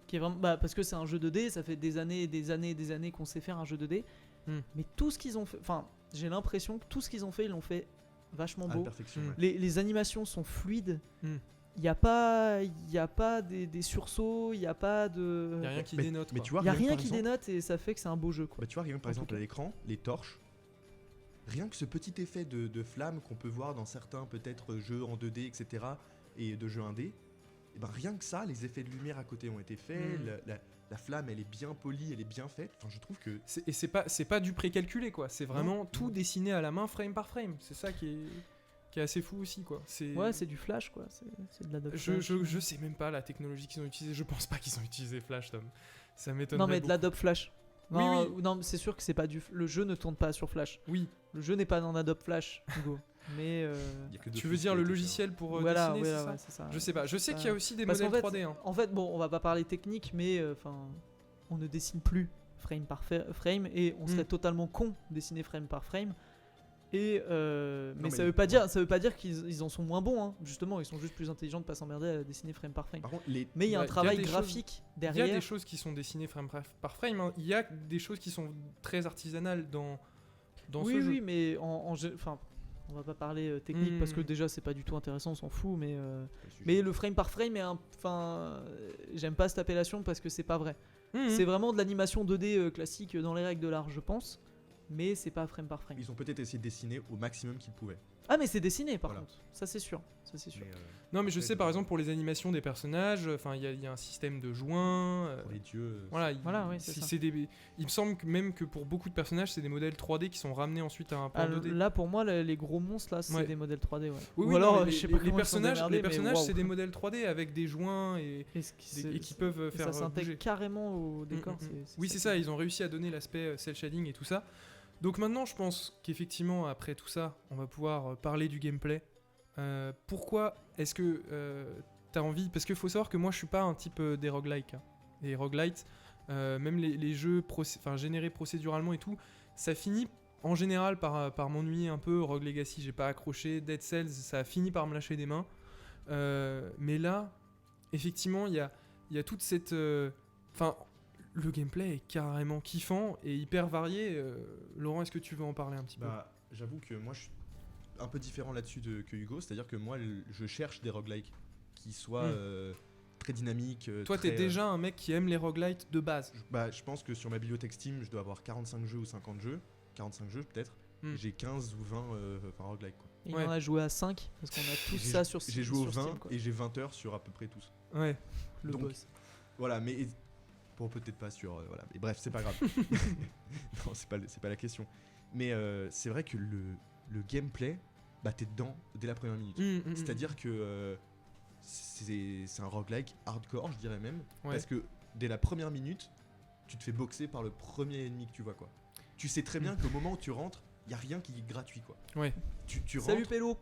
Qui est vraiment, parce que c'est un jeu 2D, ça fait des années et des années et des années qu'on sait faire un jeu 2D. Mais tout ce qu'ils ont fait, enfin, j'ai l'impression que tout ce qu'ils ont fait, ils l'ont fait vachement À la beau. perfection. Mm. ouais. Les animations sont fluides. il n'y a pas des sursauts, il n'y a pas de... Il y a rien qui Mais- dénote. mais quoi. tu vois, Il n'y a rien que rien par qui exemple- dénote et ça fait que c'est un beau jeu, quoi. Bah, tu vois, rien que par En tout exemple cas. à l'écran, les torches, rien que ce petit effet de flamme qu'on peut voir dans certains peut-être jeux en 2D, etc. et de jeux 1D, et ben rien que ça, les effets de lumière à côté ont été faits, la flamme elle est bien polie, elle est bien faite. Enfin, je trouve que Et c'est pas du précalculé, quoi. C'est vraiment Non, tout non. dessiné à la main, frame par frame. C'est ça qui est assez fou aussi, quoi. Ouais, c'est du Flash, quoi. C'est de l'Adobe Je, Flash. je sais même pas la technologie qu'ils ont utilisée. Je pense pas qu'ils ont utilisé Flash, Tom. Ça m'étonne. Non, mais de l'Adobe Flash. Oui, Non, oui. non, mais c'est sûr que c'est pas le jeu ne tourne pas sur Flash. Oui, Le jeu n'est pas dans Adobe Flash, Hugo. Mais y a que deux tu veux choses dire qui le ont été logiciel pour voilà, dessiner, ouais, c'est ça ouais, c'est ça. Je sais pas. Je sais Ça- qu'il y a aussi des Parce qu'en modèles fait, 3D. Hein. En fait, bon, on va pas parler technique, mais enfin, on ne dessine plus frame par frame et on serait totalement con de dessiner frame par frame. Et mais mais ça veut pas dire qu'ils en sont moins bons. Hein. Justement, ils sont juste plus intelligents de pas s'emmerder à dessiner frame par frame. Par contre, Mais il y a Bah, un travail des choses- graphique Il y a derrière. des choses qui sont dessinées frame par frame. Hein. Il y a des choses qui sont très artisanales dans oui, ce jeu. oui, mais enfin, on va pas parler technique parce que Mm. déjà c'est pas du tout intéressant, on s'en fout. Mais le frame par frame est enfin, j'aime pas cette appellation parce que c'est pas vrai. Mhm. C'est vraiment de l'animation 2D classique dans les règles de l'art, je pense. Mais c'est pas frame par frame. ils ont peut-être essayé de dessiner au maximum qu'ils pouvaient. Ah, mais c'est dessiné par Voilà. contre. Ça c'est sûr. Ça c'est sûr. Mais, Non, mais je Ouais, sais de- par exemple pour les animations des personnages, enfin il y a un système de joints. pour les dieux, Voilà, Voilà, oui, c'est ça. il me semble même que pour beaucoup de personnages, c'est des modèles 3D qui sont ramenés ensuite à un point Ah, 2D. là pour moi les gros monstres là c'est Ouais. des modèles 3D ouais. Oui, Ou oui, alors non, mais je sais les, pas les comment ils sont personnages, démerdés, les mais personnages waouh. c'est des modèles 3D avec des joints et Et ce qui- et qui peuvent et faire ça s'intègre bouger. carrément au décor. Oui, c'est ça, ils ont réussi à donner l'aspect cel shading et tout ça. Donc maintenant, je pense qu'effectivement, après tout ça, on va pouvoir parler du gameplay. Pourquoi est-ce que t'as envie... Parce qu'il faut savoir que moi, je suis pas un type des roguelikes. Hein. Et roguelites, même les jeux générés procéduralement et tout, ça finit en général par m'ennuyer un peu. Rogue Legacy, j'ai pas accroché. Dead Cells, ça a fini par me lâcher des mains. Mais là, effectivement, il y a toute cette... Enfin... Le gameplay est carrément kiffant et hyper varié. Laurent, est-ce que tu veux en parler un petit Bah, j'avoue que moi je suis un peu différent là-dessus que Hugo, c'est-à-dire que moi je cherche des roguelikes qui soient très dynamiques. peu? Toi, très, t'es déjà un mec qui aime les roguelites de base. je pense que sur ma bibliothèque Steam, je dois avoir 45 jeux ou 50 jeux, 45 jeux peut-être. Hmm. J'ai 15 ou 20 roguelikes quoi. Il Ouais. en a joué à 5 parce qu'on a tous J'ai- ça sur J'ai joué au sur 20 Steam, quoi. et j'ai 20 heures sur à peu près tous. Ouais. Le donc, boss. Voilà, mais bon, peut-être pas sur voilà, mais bref, c'est pas grave. Non, c'est pas la question. Mais c'est vrai que le gameplay, bah t'es dedans dès la première minute. C'est-à-dire que c'est un roguelike hardcore, je dirais même, Ouais. parce que dès la première minute, tu te fais boxer par le premier ennemi que tu vois quoi. Tu sais très bien qu'au moment où tu rentres, il y a rien qui est gratuit quoi. Ouais. Tu Salut rentres Pélo.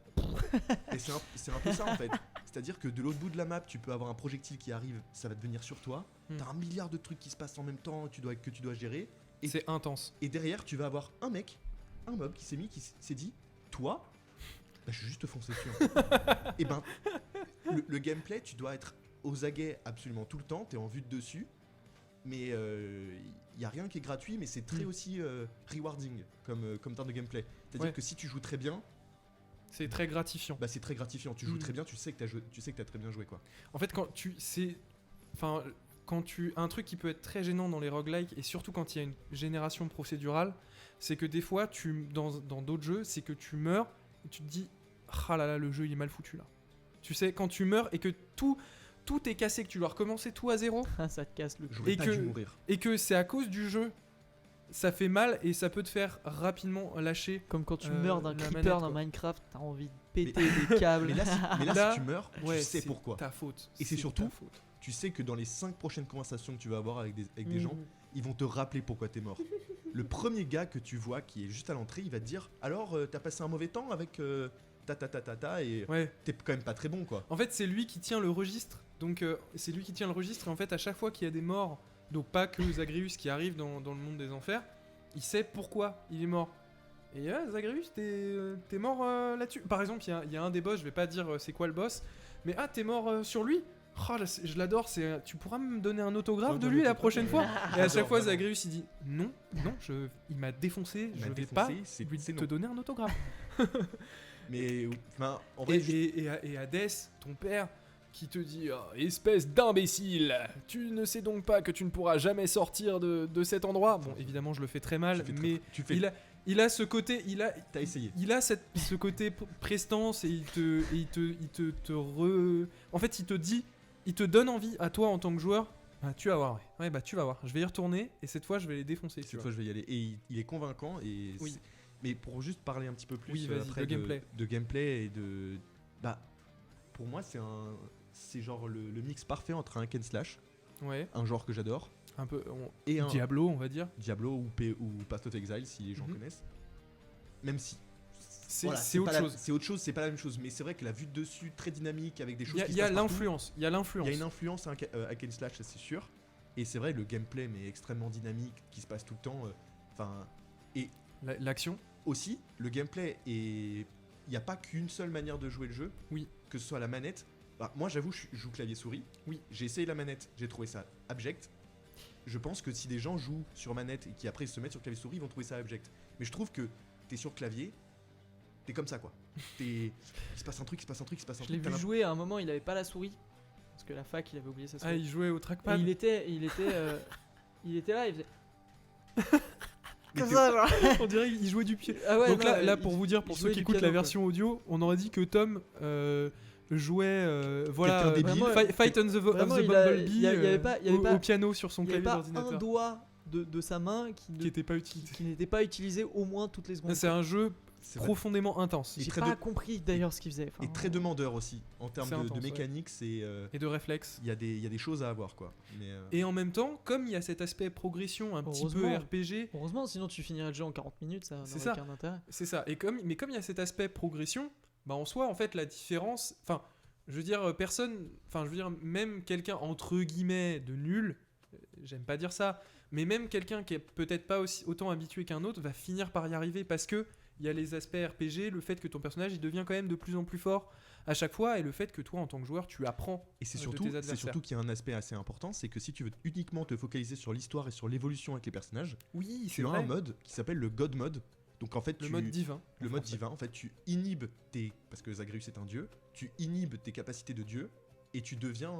et c'est un peu ça en fait. C'est-à-dire que de l'autre bout de la map, tu peux avoir un projectile qui arrive, ça va te venir sur toi. T'as un milliard de trucs qui se passent en même temps que tu dois gérer. Et C'est intense. Et derrière, tu vas avoir un mob qui s'est dit, toi, bah, je vais juste te foncer dessus. Et ben, le gameplay, tu dois être aux aguets absolument tout le temps, t'es en vue de dessus, mais il y a rien qui est gratuit, mais c'est très aussi rewarding comme terme de gameplay. C'est-à-dire Ouais. que si tu joues très bien, C'est très gratifiant. bah, c'est très gratifiant. Tu joues très bien, tu sais que t'as très bien joué quoi. En fait, un truc qui peut être très gênant dans les roguelikes, et surtout quand il y a une génération procédurale, c'est que des fois, dans d'autres jeux, c'est que tu meurs et tu te dis ah là là, le jeu il est mal foutu là. Tu sais, quand tu meurs et que tout est cassé, que tu dois recommencer tout à zéro, Ça te casse le cul. J'aurais Et pas que- dû mourir. et que c'est à cause du jeu, ça fait mal et ça peut te faire rapidement lâcher. Comme quand tu Euh, meurs d'un la creeper manette, dans quoi. Minecraft, t'as envie de péter des câbles. Mais là, Là, si tu meurs, Ouais, tu sais c'est pourquoi. ta faute. Et c'est surtout- ta faute. Tu sais que dans les 5 prochaines conversations que tu vas avoir avec des Mhm. gens, ils vont te rappeler pourquoi t'es mort. Le premier gars que tu vois qui est juste à l'entrée, il va te dire alors t'as passé un mauvais temps avec ta et Ouais. t'es quand même pas très bon quoi. En fait, c'est lui qui tient le registre. Donc, c'est lui qui tient le registre. Et en fait, à chaque fois qu'il y a des morts, donc pas que Zagreus qui arrive dans le monde des enfers, il sait pourquoi il est mort. Et Zagreus, t'es mort là-dessus. Par exemple, il y a un des boss, je vais pas dire c'est quoi le boss, mais t'es mort sur lui. Oh, là, je l'adore. Tu pourras me donner un autographe Oh, de non, lui mais la t'as- prochaine fois. Et à J'adore, chaque fois, vraiment. Zagreus il dit non, il m'a défoncé. Il Je m'a vais défoncé, pas c'est lui non. te donner un autographe. Mais enfin, en vrai, Et Hades, ton père, qui te dit espèce d'imbécile, tu ne sais donc pas que tu ne pourras jamais sortir de cet endroit. Bon, évidemment, je le fais très mal, mais il a ce côté, T'as essayé. il a ce côté prestance et en fait, il te donne envie à toi en tant que joueur. Bah, tu vas voir, ouais, bah tu vas voir. Je vais y retourner et cette fois, je vais les défoncer. Cette fois, je vais y aller. Et il est convaincant. Et Oui. Mais pour juste parler un petit peu plus Oui, vas-y, après de gameplay. de gameplay et de. Bah, pour moi, c'est genre le mix parfait entre un hack and slash, Ouais, un genre que j'adore, un peu et un Diablo, on va dire. Diablo ou Path of Exile si les gens Mhm. connaissent. Même si. C'est autre chose. C'est autre chose, c'est pas la même chose. Mais c'est vrai que la vue de dessus, très dynamique, avec des choses qui Il se y a passent partout. l'influence. Il y a Il l'influence. y a une influence à hack and slash, ça c'est sûr. Et c'est vrai, le gameplay, mais extrêmement dynamique, qui se passe tout le temps. Enfin. Et L'action. aussi, le gameplay est. Il n'y a pas qu'une seule manière de jouer le jeu. Oui. Que ce soit la manette. Bah, moi, j'avoue, je joue clavier-souris. Oui. J'ai essayé la manette, j'ai trouvé ça abject. Je pense que si des gens jouent sur manette et qui après se mettent sur clavier-souris, ils vont trouver ça abject. Mais je trouve que t'es sur clavier, t'es comme ça quoi. Il se passe un truc, il se passe un truc, il se passe un Je l'ai truc. vu jouer à un moment, il avait pas la souris. Parce que la fac, il avait oublié sa souris. Ah, il jouait au Et trackpad. il était là, il faisait. Mais Comme t'es- ça, genre. On dirait qu'il jouait du pied. Ah ouais, Donc non, là, il- pour vous dire, pour il ceux jouait qui du écoutent la piano, version audio, on aurait dit que Tom jouait voilà, Quelqu'un débile. Fight on the Vraiment, of the il a- Bumblebee il y avait pas- il y avait pas- au piano sur son Il n'y avait clavier pas un d'ordinateur doigt de sa main qui qui n'était pas utilisé. n'était pas utilisé au moins toutes les secondes. C'est un jeu c'est vrai. profondément intense Et J'ai très pas de- compris d'ailleurs ce qu'il faisait. Enfin, Et très demandeur aussi. En termes C'est de intense, ouais. mécanique, c'est. et de réflexes. Il y a des choses à avoir quoi. Mais, Et en même temps, comme il y a cet aspect progression un petit peu Heureusement. RPG, Heureusement, sinon tu finirais le jeu en 40 minutes, ça C'est n'aurait ça. aucun intérêt. c'est ça. Mais comme il y a cet aspect progression, bah en soi, en fait, la différence. Enfin, je veux dire, même quelqu'un entre guillemets de nul, j'aime pas dire ça, mais même quelqu'un qui est peut-être pas aussi autant habitué qu'un autre va finir par y arriver parce que il y a les aspects RPG, le fait que ton personnage il devient quand même de plus en plus fort à chaque fois et le fait que toi en tant que joueur tu apprends. Et c'est de surtout, tes adversaires. qu'il y a un aspect assez important, c'est que si tu veux uniquement te focaliser sur l'histoire et sur l'évolution avec les personnages, Oui, c'est tu as vrai. un mode qui s'appelle le God Mode. Donc en fait, Le mode divin. le en mode français. divin, en fait, tu inhibes parce que Zagreus est un dieu, tu inhibes tes capacités de dieu et tu deviens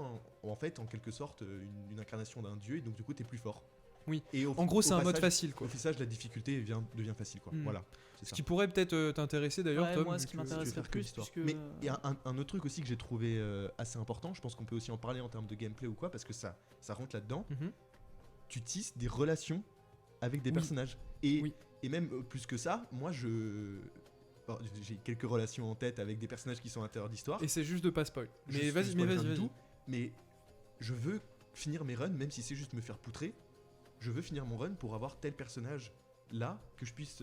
en fait en quelque sorte une incarnation d'un dieu et donc du coup t'es plus fort. Oui. Et En gros, c'est un mode passage- facile Au quoi. passage, la difficulté devient facile quoi. Mm. Voilà, c'est Ce ça. qui pourrait peut-être t'intéresser d'ailleurs, Ouais, Tom. moi, vu ce qui que- tu veux m'intéresserait faire que plus, l'histoire. puisque. Mais il y a un autre truc aussi que j'ai trouvé assez important, je pense qu'on peut aussi en parler en termes de gameplay ou quoi, parce que ça rentre là-dedans. Mhm. Tu tisses des relations avec des Oui. personnages. Et, Oui. et même plus que ça, moi j'ai quelques relations en tête avec des personnages qui sont à l'intérieur d'histoire. Et c'est juste de pas spoil. Je Mais vas-y, spoil rien du vas-y. tout, mais je veux finir mes runs, même si c'est juste me faire poutrer. Je veux finir mon run pour avoir tel personnage là, que je puisse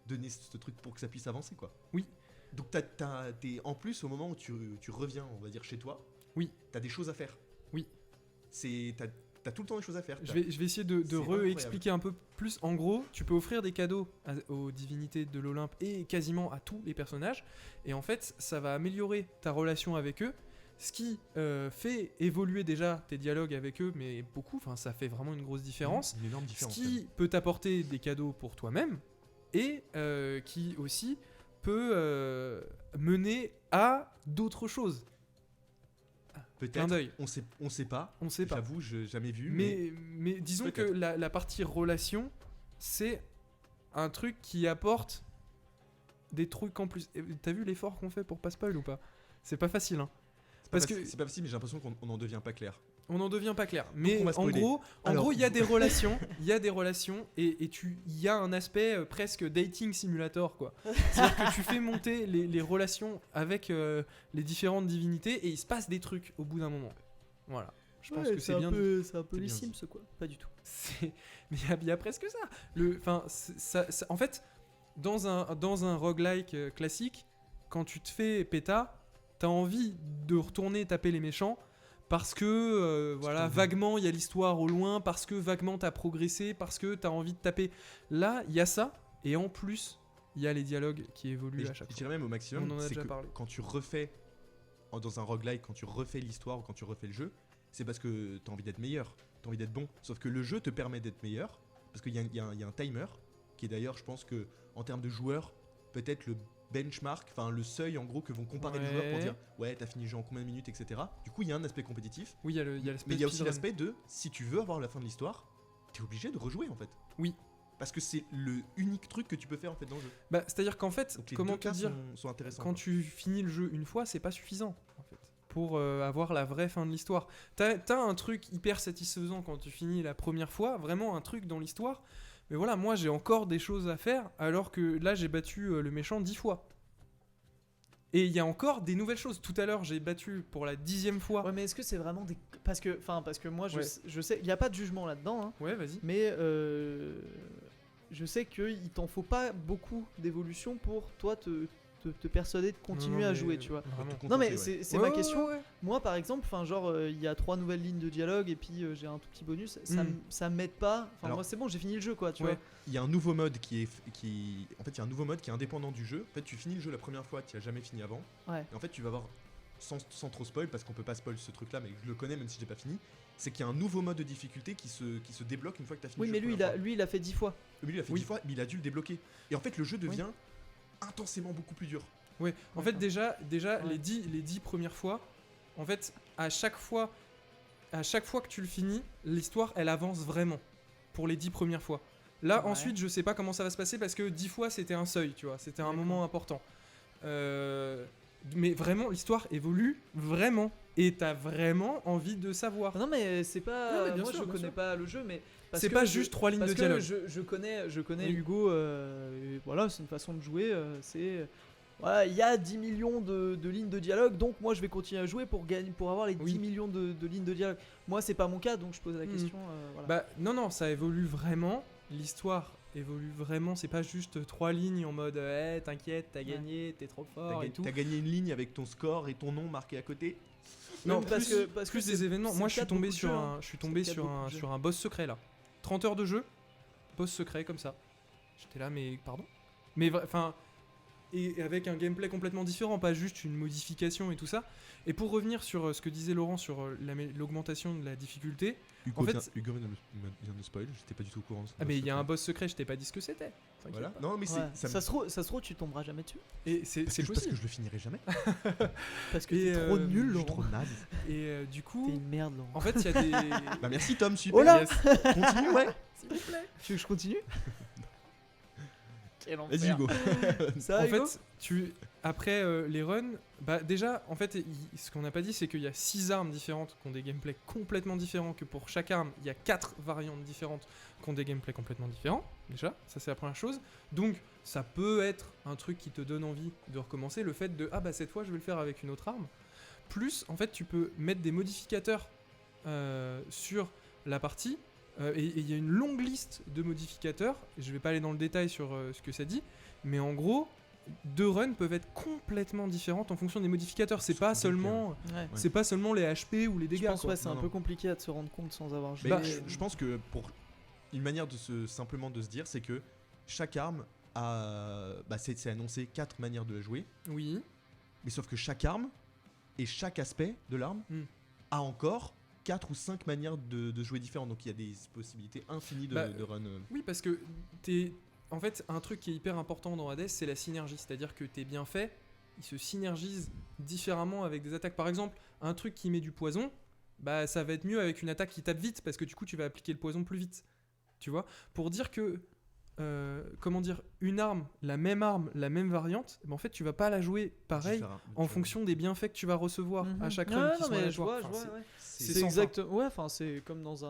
donner ce truc pour que ça puisse avancer quoi. Oui. Donc t'es en plus au moment où tu reviens, on va dire chez toi. Oui. T'as des choses à faire. Oui. T'as tout le temps des choses à faire. Je vais essayer de C'est re-expliquer un peu plus. En gros, tu peux offrir des cadeaux aux divinités de l'Olympe et quasiment à tous les personnages. Et en fait, ça va améliorer ta relation avec eux. Ce qui fait évoluer déjà tes dialogues avec eux, mais beaucoup. Enfin, ça fait vraiment une grosse différence. Une énorme Ce différence. qui peut t'apporter des cadeaux pour toi-même et qui aussi peut mener à d'autres choses. Clin Peut-être. d'œil. On sait pas. On sait pas. J'avoue, j'ai jamais vu. Mais disons que Peut-être. la partie relation, c'est un truc qui apporte des trucs en plus. Et t'as vu l'effort qu'on fait pour pas spoil ou pas? C'est pas facile, hein. parce que- c'est pas facile, mais j'ai l'impression qu'on n'en devient pas clair. On n'en devient pas clair. Mais on va en spoiler. gros, Alors- il y a des relations, il y a des relations et il y a un aspect presque dating simulator quoi. C'est-à-dire que tu fais monter les relations avec les différentes divinités et il se passe des trucs au bout d'un moment. Voilà. Je pense que c'est bien. C'est un peu C'est les bien Sims, quoi. Pas du tout. Mais il y a presque ça. En fait, dans un roguelike classique, quand tu te fais péta, t'as envie de retourner taper les méchants parce que voilà, envie. vaguement il y a l'histoire au loin, parce que vaguement t'as progressé, parce que t'as envie de taper. Là, il y a ça, et en plus, il y a les dialogues qui évoluent Et à je chaque fois. dirais même au maximum, On en a c'est déjà que parlé. quand tu refais dans un roguelike, quand tu refais l'histoire ou quand tu refais le jeu, c'est parce que t'as envie d'être meilleur, t'as envie d'être bon. Sauf que le jeu te permet d'être meilleur parce qu'il y a un timer qui est d'ailleurs, je pense que en termes de joueurs, peut-être benchmark, enfin le seuil en gros que vont comparer les joueurs pour dire ouais t'as fini le jeu en combien de minutes, etc. Du coup il y a un aspect compétitif, Oui, il y a l'aspect mais il y a aussi speedrun. l'aspect de si tu veux avoir la fin de l'histoire, t'es obligé de rejouer en fait. Oui. Parce que c'est le unique truc que tu peux faire en fait dans le jeu. Bah, c'est-à-dire qu'en fait, Donc les comment deux te cas dire, sont intéressants. quand quoi. tu finis le jeu une fois, c'est pas suffisant en fait, pour avoir la vraie fin de l'histoire. T'as un truc hyper satisfaisant quand tu finis la première fois, vraiment un truc dans l'histoire. Mais voilà, moi j'ai encore des choses à faire, alors que là j'ai battu le méchant 10 fois. Et il y a encore des nouvelles choses. Tout à l'heure, j'ai battu pour la 10e fois. Ouais, mais est-ce que c'est vraiment des. Parce que moi, Ouais. je sais, il n'y a pas de jugement là-dedans, hein, Ouais, vas-y. mais je sais qu'il t'en faut pas beaucoup d'évolution pour toi te persuader de continuer Non, à mais jouer, tu vois. Vraiment. Tout Non, mais contenter, ouais. c'est Ouais, ma ouais, question. ouais, ouais. Moi, par exemple, il y a 3 nouvelles lignes de dialogue et puis j'ai un tout petit bonus. Ça m'aide pas. Enfin, Alors- moi, c'est bon, j'ai fini le jeu, quoi, tu Ouais. vois. Il y a un nouveau mode qui en fait il y a un nouveau mode qui est indépendant du jeu. En fait tu finis le jeu la première fois, tu l'as jamais fini avant. Ouais. Et en fait tu vas voir sans trop spoil parce qu'on peut pas spoil ce truc là mais je le connais même si j'ai pas fini. C'est qu'il y a un nouveau mode de difficulté qui se débloque une fois que tu as fini Oui, le mais jeu. lui, la première fois. il a fait 10 fois. Lui il a fait Oui. 10 fois mais il a dû le débloquer. Et en fait le jeu devient intensément beaucoup plus dur. Ouais. En fait, D'accord. déjà Ouais. les 10 premières fois, en fait, à chaque fois que tu le finis, l'histoire, elle avance vraiment pour les 10 premières fois. Là, Ouais. ensuite, je sais pas comment ça va se passer parce que 10 fois, c'était un seuil, tu vois. C'était un D'accord. moment important. Mais vraiment, l'histoire évolue vraiment. Et t'as vraiment envie de savoir. Non, mais c'est pas. Non, mais bien moi, sûr, je bien connais sûr. pas le jeu, mais. parce C'est que pas je- juste 3 lignes parce de que dialogue. je connais Oui. Hugo, et voilà, c'est une façon de jouer. C'est. Voilà, il y a 10 millions de lignes de dialogue, donc moi je vais continuer à jouer pour avoir les 10 Oui. millions de lignes de dialogue. Moi, c'est pas mon cas, donc je pose la Mhm. question. Voilà. Bah non, ça évolue vraiment. L'histoire évolue vraiment. C'est pas juste 3 lignes en mode t'inquiète, t'as gagné, t'es trop fort et tout. T'as gagné une ligne avec ton score et ton nom marqué à côté. Non, Oui, parce que plus c'est- des événements. c'est Moi, le je suis cas de tombé beaucoup de sur jeux, un, hein. je suis C'est tombé le cas de sur beaucoup un, de jeux. sur un boss secret là. 30 heures de jeu, boss secret comme ça. J'étais là, mais pardon. Mais enfin, et avec un gameplay complètement différent, pas juste une modification et tout ça. Et pour revenir sur ce que disait Laurent sur l'augmentation de la difficulté, Hugo, En fait, Hugo vient de spoil, j'étais pas du tout au courant de ce ah mais il y a un secret. boss secret, je t'ai pas dit ce que c'était. T'inquiète Voilà. pas. Non mais Ouais. ça me- Ça se trouve, tu tomberas jamais dessus. Et c'est parce que possible. je le finirai jamais. Parce que Et, t'es trop nul, Je suis Laurent. trop naze. Et du coup, T'es une merde, Laurent. en fait, il y a des. Bah merci Tom, super. Oh là Yes. Continue, ouais. S'il vous plaît. Tu veux que je continue? Quel enfer. Vas-y Hugo. Ça va, En Hugo fait, après les runs, bah déjà, en fait, ce qu'on n'a pas dit, c'est qu'il y a 6 armes différentes qui ont des gameplays complètement différents, que pour chaque arme, il y a 4 variantes différentes qui ont des gameplays complètement différents. Déjà, ça c'est la première chose. Donc, ça peut être un truc qui te donne envie de recommencer, le fait de ah bah cette fois, je vais le faire avec une autre arme. Plus, en fait, tu peux mettre des modificateurs sur la partie. Et il y a une longue liste de modificateurs. Je vais pas aller dans le détail sur ce que ça dit, mais en gros, 2 runs peuvent être complètement différentes en fonction des modificateurs. C'est C'est pas compliqué, seulement, Ouais. c'est pas seulement les HP ou les Je dégâts. pense quoi. ouais, c'est un Non, peu non. compliqué à se rendre compte sans avoir joué. Mais Bah, je pense que pour une manière de simplement de se dire, c'est que chaque arme a, c'est annoncé 4 manières de la jouer, Oui. mais sauf que chaque arme et chaque aspect de l'arme Hmm. a encore 4 ou 5 manières de jouer différentes. Donc il y a des possibilités infinies de, Bah, de run. Oui, parce que en fait, un truc qui est hyper important dans Hades, c'est la synergie. C'est-à-dire que tes bienfaits, ils se synergisent différemment avec des attaques. Par exemple, un truc qui met du poison, bah ça va être mieux avec une attaque qui tape vite, parce que du coup, tu vas appliquer le poison plus vite. Tu vois? Pour dire que, comment dire, une arme, la même variante, bah, en fait, tu vas pas la jouer pareil en fonction des bienfaits que tu vas recevoir à chaque Ouais, run qui non, sont mais je aléatoires. vois, Enfin, ouais. c'est C'est sans exact. Ouais, enfin, c'est comme dans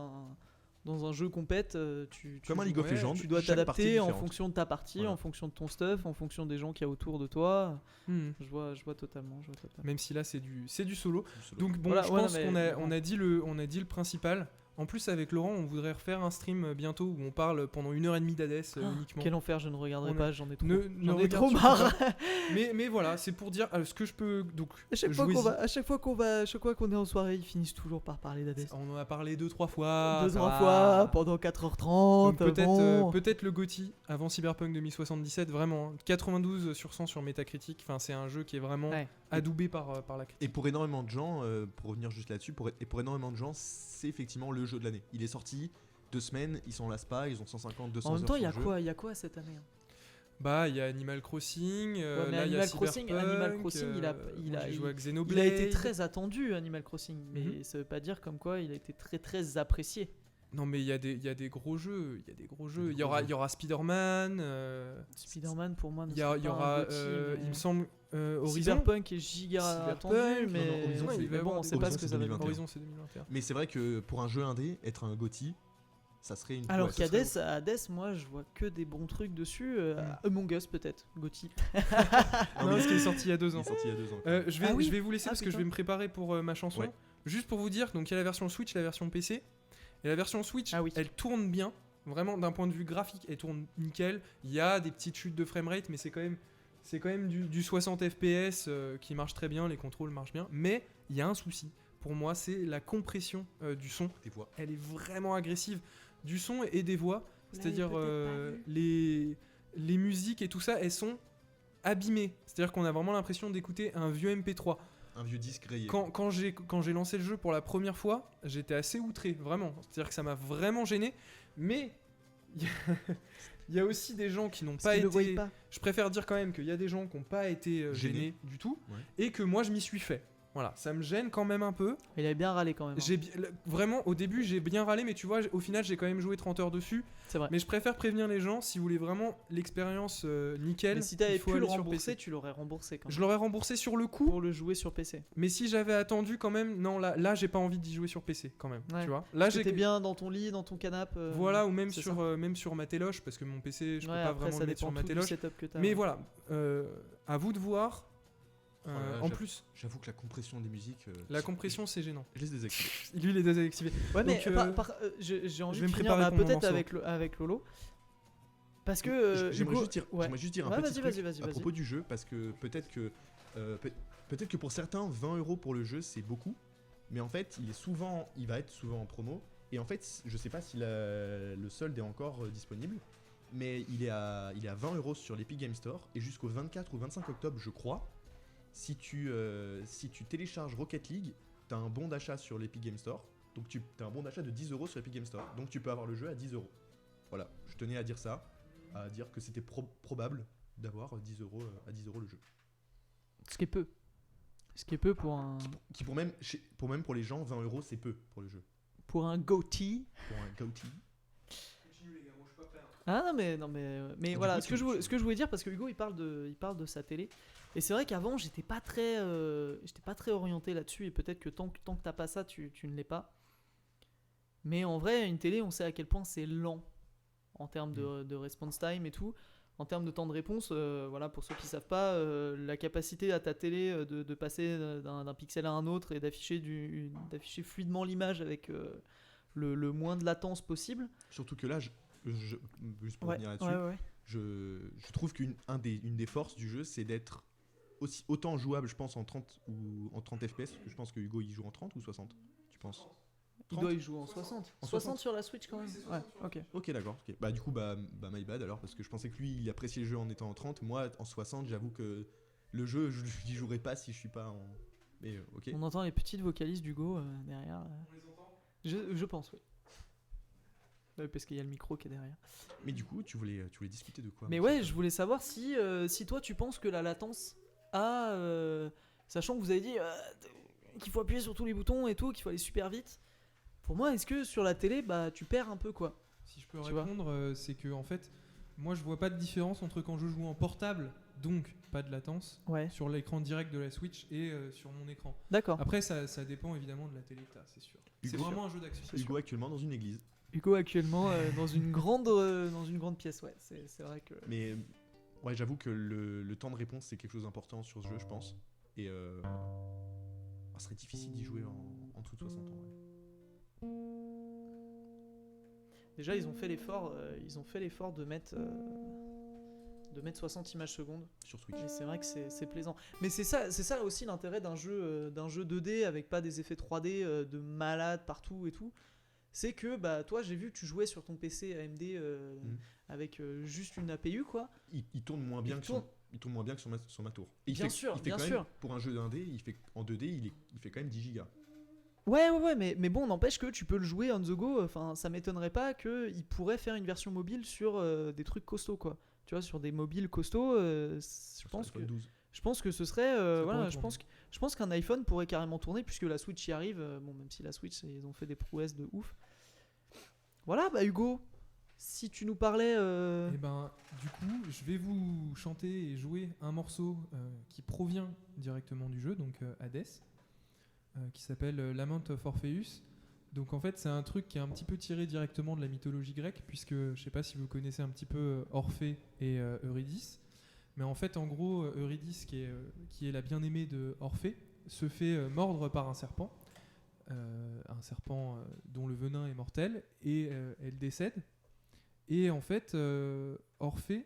un jeu compète, tu Comme un joues- League of ouais, Legends, tu dois chaque partie est t'adapter en différente. fonction de ta partie, Voilà. en fonction de ton stuff, en fonction des gens qu'il y a autour de toi. Hmm. Je vois totalement. Même si là, c'est du solo. Donc, Donc bon, Voilà, je ouais, pense non, mais qu'on a, d'accord. on a dit le principal. En plus, avec Laurent, on voudrait refaire un stream bientôt où on parle pendant 1h30 d'Hades uniquement. Quel enfer, je ne regarderai On a- pas, j'en ai trop, Ne j'en ai regarde trop surtout marre. pas. Mais voilà, c'est pour dire ce que je peux donc À chaque fois jouez-y. à chaque fois qu'on est en soirée, ils finissent toujours par parler d'Hades. On en a parlé 2-3 fois. 2-3 ça fois va. pendant 4h30. Donc peut-être bon. peut-être le GOTY avant Cyberpunk 2077, vraiment hein. 92 sur 100 sur Metacritic. Enfin, c'est un jeu qui est vraiment Ouais. adoubé par la critique. et pour énormément de gens, pour revenir juste là-dessus, pour énormément de gens, c'est effectivement le jeu de l'année. Il est sorti 2 semaines, ils s'en lassent pas, ils ont 150, 200 En même heures temps, il y sur a le jeu. il y a quoi cette année hein Bah, il y a Animal Crossing, Ouais, mais là il y a Animal Crossing, Cyberpunk, il j'ai joué à il Xenoblade. a été très attendu, Animal Crossing, mais Mhm. ça veut pas dire comme quoi il a été très très apprécié. Non mais il y a des gros jeux, il y a des gros jeux. Des Il y gros aura, jeux. il y aura Spider-Man, Spider-Man pour moi ne il y, a- sera il y pas un aura, GOTY, mais- il me semble, Horizon. Cyberpunk est giga Cyberpunk, attendu, non, mais, non, Horizon, Ouais, il va y mais bon, avoir on des- sait pas Horizon, ce que c'est ça va 2021. donner. Horizon c'est 2021. Mais c'est vrai que pour un jeu indé, être un GOTY, ça serait une. Alors ouais, ça serait- Hades, moi je vois que des bons trucs dessus. Mm. Among Us peut-être, GOTY. Non, Non, mais ce qui est sorti il y a 2 il ans. est sorti il y a 2 ans. Ah oui. Je vais vous laisser Ah, parce que je putain. vais me préparer pour ma chanson. Ouais. Juste pour vous dire, donc il y a la version Switch et la version PC. Et la version Switch, Ah oui. elle tourne bien. Vraiment, d'un point de vue graphique, elle tourne nickel. Il y a des petites chutes de framerate, mais c'est quand même du 60 FPS qui marche très bien. Les contrôles marchent bien. Mais il y a un souci. Pour moi, c'est la compression du son. Des voix. Elle est vraiment agressive. Du son et des voix. C'est-à-dire peut-être pas les musiques et tout ça, elles sont abîmées. C'est-à-dire qu'on a vraiment l'impression d'écouter un vieux MP3. Un vieux disque rayé. Quand j'ai lancé le jeu pour la première fois, j'étais assez outré, vraiment. C'est-à-dire que ça m'a vraiment gêné. Mais il y a- il y a aussi des gens qui n'ont Parce pas qu'ils le été... voient pas. Je préfère dire quand même qu'il y a des gens qui n'ont pas été gênés du tout. Ouais. Et que moi, je m'y suis fait. Voilà, ça me gêne quand même un peu. Il avait bien râlé quand même. hein. Vraiment, au début, j'ai bien râlé, mais tu vois, au final, j'ai quand même joué 30 heures dessus. C'est vrai. Mais je préfère prévenir les gens, si vous voulez vraiment l'expérience nickel, Mais si t'avais il faut pu le aller sur rembourser, PC. tu l'aurais remboursé quand même. Je l'aurais remboursé sur le coup, Pour le jouer sur PC. mais si j'avais attendu quand même, non, là j'ai pas envie d'y jouer sur PC quand même, Ouais. tu vois. Là J'étais bien dans ton lit, dans ton canapé. Voilà, ou même c'est même sur ma téloche, parce que mon PC, je peux Ouais, pas après vraiment ça le mettre sur dépend ma tout du téloche. setup que t'as. Mais voilà, à vous de voir. Oh là là, En j'avoue. plus, J'avoue que la compression des musiques. la compression c'est gênant. Je laisse désactiver. Lui, il est désactivé. Ouais, mais Donc, j'ai envie vais de me finir préparer pour mon peut-être morceau. avec Lolo. Parce que. J'aimerais Hugo- juste dire, ouais. j'aimerais juste dire un Ouais, petit vas-y, truc vas-y, à vas-y. propos du jeu, parce que peut-être que pour certains, 20 € pour le jeu, c'est beaucoup. Mais en fait, il va être souvent en promo. Et en fait, je sais pas si le solde est encore disponible. Mais il est à 20 € sur l'Epic Game Store. Et jusqu'au 24 ou 25 octobre, je crois, si tu télécharges Rocket League, t'as un bon d'achat sur l'Epic Game Store. Donc t'as un bon d'achat de 10 € sur l'Epic Game Store. Donc tu peux avoir le jeu à 10 €. Voilà, je tenais à dire ça. À dire que c'était probable d'avoir 10 € à 10 € le jeu. Ce qui est peu. Ce qui est peu pour un. Qui pour les gens, 20 € c'est peu pour le jeu. Pour un GOTY. Pour un GOTY. Ah non mais Du voilà, coup, ce que je voulais dire, parce que Hugo il parle de sa télé, et c'est vrai qu'avant j'étais pas très orienté là-dessus, et peut-être que tant que t'as pas ça tu ne l'es pas. Mais en vrai, une télé, on sait à quel point c'est lent en termes de response time et tout, en termes de temps de réponse. Voilà, pour ceux qui savent pas, la capacité à ta télé de passer d'un pixel à un autre et d'afficher fluidement l'image avec le moins de latence possible. Surtout que là, juste pour Ouais, revenir là-dessus, ouais. je trouve une des forces du jeu, c'est d'être autant jouable, je pense, en 30 FPS. Je pense que Hugo il joue en 30 ou 60, tu penses? Il 30? doit y jouer en 60. En 60 sur la Switch quand même. Ouais, ok. Ok, d'accord. Ok. Bah du coup, my bad alors, parce que je pensais que lui, il appréciait le jeu en étant en 30. Moi, en 60, j'avoue que le jeu, je n'y jouerai pas si je suis pas en... Mais ok. On entend les petites vocalises d'Hugo derrière. On les entend. Je pense, oui. Ouais, parce qu'il y a le micro qui est derrière. Mais du coup, tu voulais discuter de quoi? Mais ouais, je voulais savoir si toi tu penses que la latence a... sachant que vous avez dit qu'il faut appuyer sur tous les boutons et tout, qu'il faut aller super vite. Pour moi, est-ce que sur la télé, bah tu perds un peu quoi? Si je peux Tu vois. répondre, c'est que en fait, moi je vois pas de différence entre quand je joue en portable, donc pas de latence, Ouais. sur l'écran direct de la Switch et sur mon écran. D'accord. Après, ça dépend évidemment de la télé que t'as, c'est sûr. C'est Hugo, vraiment un jeu d'action. Hugo actuellement dans une église. Hugo actuellement dans une grande pièce, ouais. C'est vrai que... Mais ouais, j'avoue que le temps de réponse, c'est quelque chose d'important sur ce jeu, je pense. Et ce serait difficile d'y jouer en dessous de 60 ans. Ouais. Déjà, ils ont fait l'effort de mettre 60 images secondes. Sur Switch. Et c'est vrai que c'est plaisant. Mais c'est ça aussi l'intérêt d'un jeu 2D avec pas des effets 3D de malade partout et tout. C'est que bah toi, j'ai vu que tu jouais sur ton PC AMD avec juste une APU quoi. Il tourne moins bien que sur ma tour. Et Bien sûr, il fait bien quand sûr. même, pour un jeu d'indé, en 2D, il fait quand même 10 gigas. Ouais, mais bon, n'empêche que tu peux le jouer on the go. Enfin, ça m'étonnerait pas qu'il pourrait faire une version mobile sur des trucs costauds quoi. tu vois, sur des mobiles costauds, je pense iPhone que 12. je pense que ce serait pourrait je tourner. pense qu'un iPhone pourrait carrément tourner puisque la Switch y arrive. Bon, même si la Switch, ils ont fait des prouesses de ouf. Voilà, bah Hugo, si tu nous parlais Et ben, du coup, je vais vous chanter et jouer un morceau qui provient directement du jeu, donc Hades, qui s'appelle Lament of Orpheus. Donc en fait, c'est un truc qui est un petit peu tiré directement de la mythologie grecque, puisque je sais pas si vous connaissez un petit peu Orphée et Eurydice. Mais en fait, en gros, Eurydice, qui est la bien-aimée de Orphée, se fait mordre par un serpent dont le venin est mortel, et elle décède. Et en fait, Orphée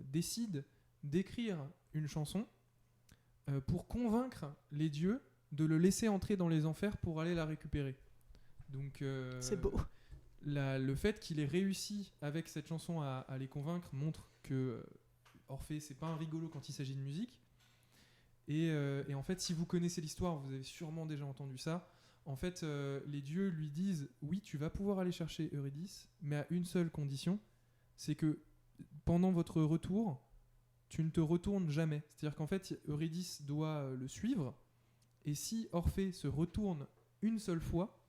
décide d'écrire une chanson pour convaincre les dieux de le laisser entrer dans les enfers pour aller la récupérer. Donc, c'est beau. le fait qu'il ait réussi avec cette chanson à les convaincre montre que Orphée, c'est pas un rigolo quand il s'agit de musique. Et en fait, si vous connaissez l'histoire, vous avez sûrement déjà entendu ça. En fait, les dieux lui disent oui, tu vas pouvoir aller chercher Eurydice, mais à une seule condition, c'est que pendant votre retour, tu ne te retournes jamais. C'est-à-dire qu'en fait, Eurydice doit le suivre, et si Orphée se retourne une seule fois,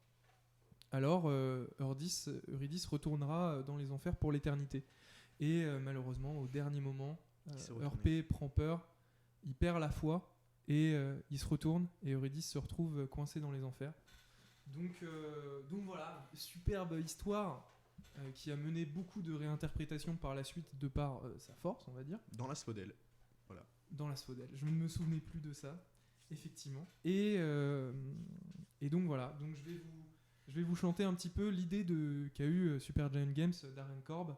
alors Eurydice retournera dans les enfers pour l'éternité. Et malheureusement, au dernier moment, s'est retourné. Orphée prend peur, il perd la foi, et il se retourne, et Eurydice se retrouve coincée dans les enfers. Donc voilà, superbe histoire qui a mené beaucoup de réinterprétations par la suite de par sa force, on va dire, Dans l'Asphodèle. dans l'Asphodèle. Je ne me souvenais plus de ça, effectivement. Et donc voilà, donc je vais vous chanter un petit peu l'idée qu'a eu Supergiant Games Darren Korb,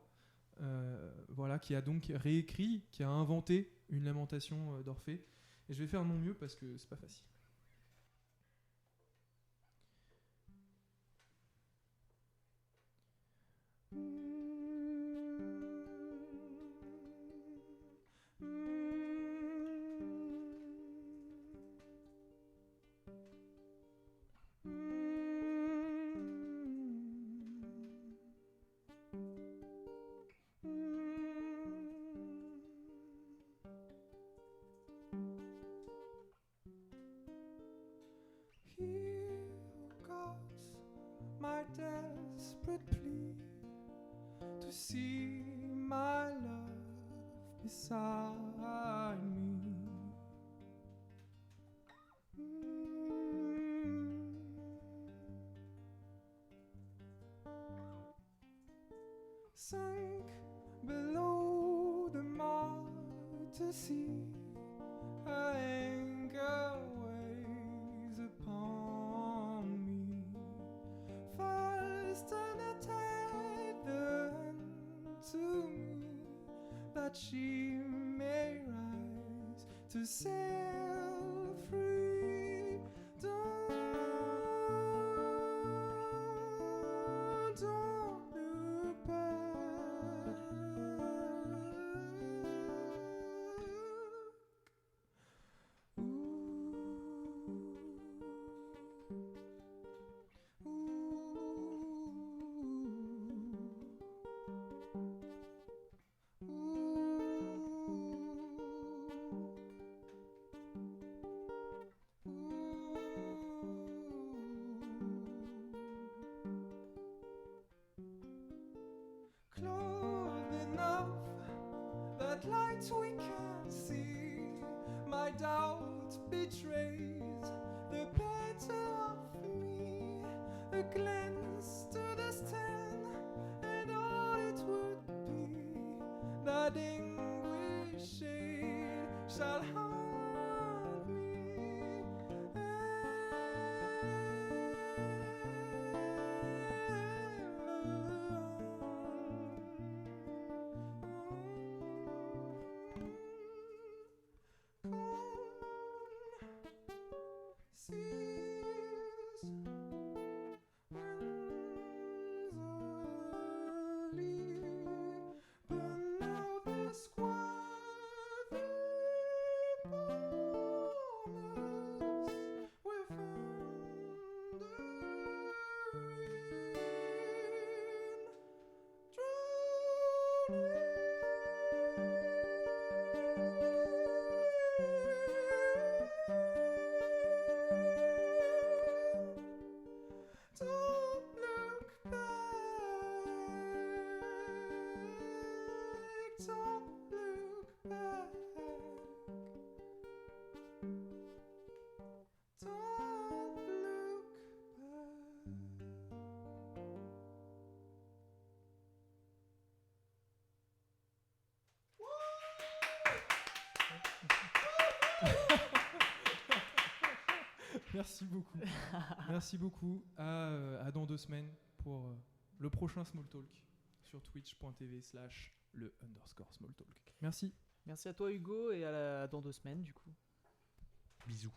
voilà, qui a donc réécrit, qui a inventé une lamentation d'Orphée. Et je vais faire de mon mieux parce que c'est pas facile. Hear, O gods, my desperate plea to see my love beside me. Sunk below the martyr sea, her anger weighs upon me. First untethered to me, that she may rise to sail free. Don't look back. Clothed enough that light we can see, my doubt betrays the better of me. A glance to the stand, and all it would be, that anguish shade shall haunt me. But now the squad Merci beaucoup. Merci beaucoup. À dans 2 semaines pour le prochain Small Talk sur twitch.tv/le_smalltalk. Merci. Merci à toi Hugo et à dans 2 semaines du coup. Bisous.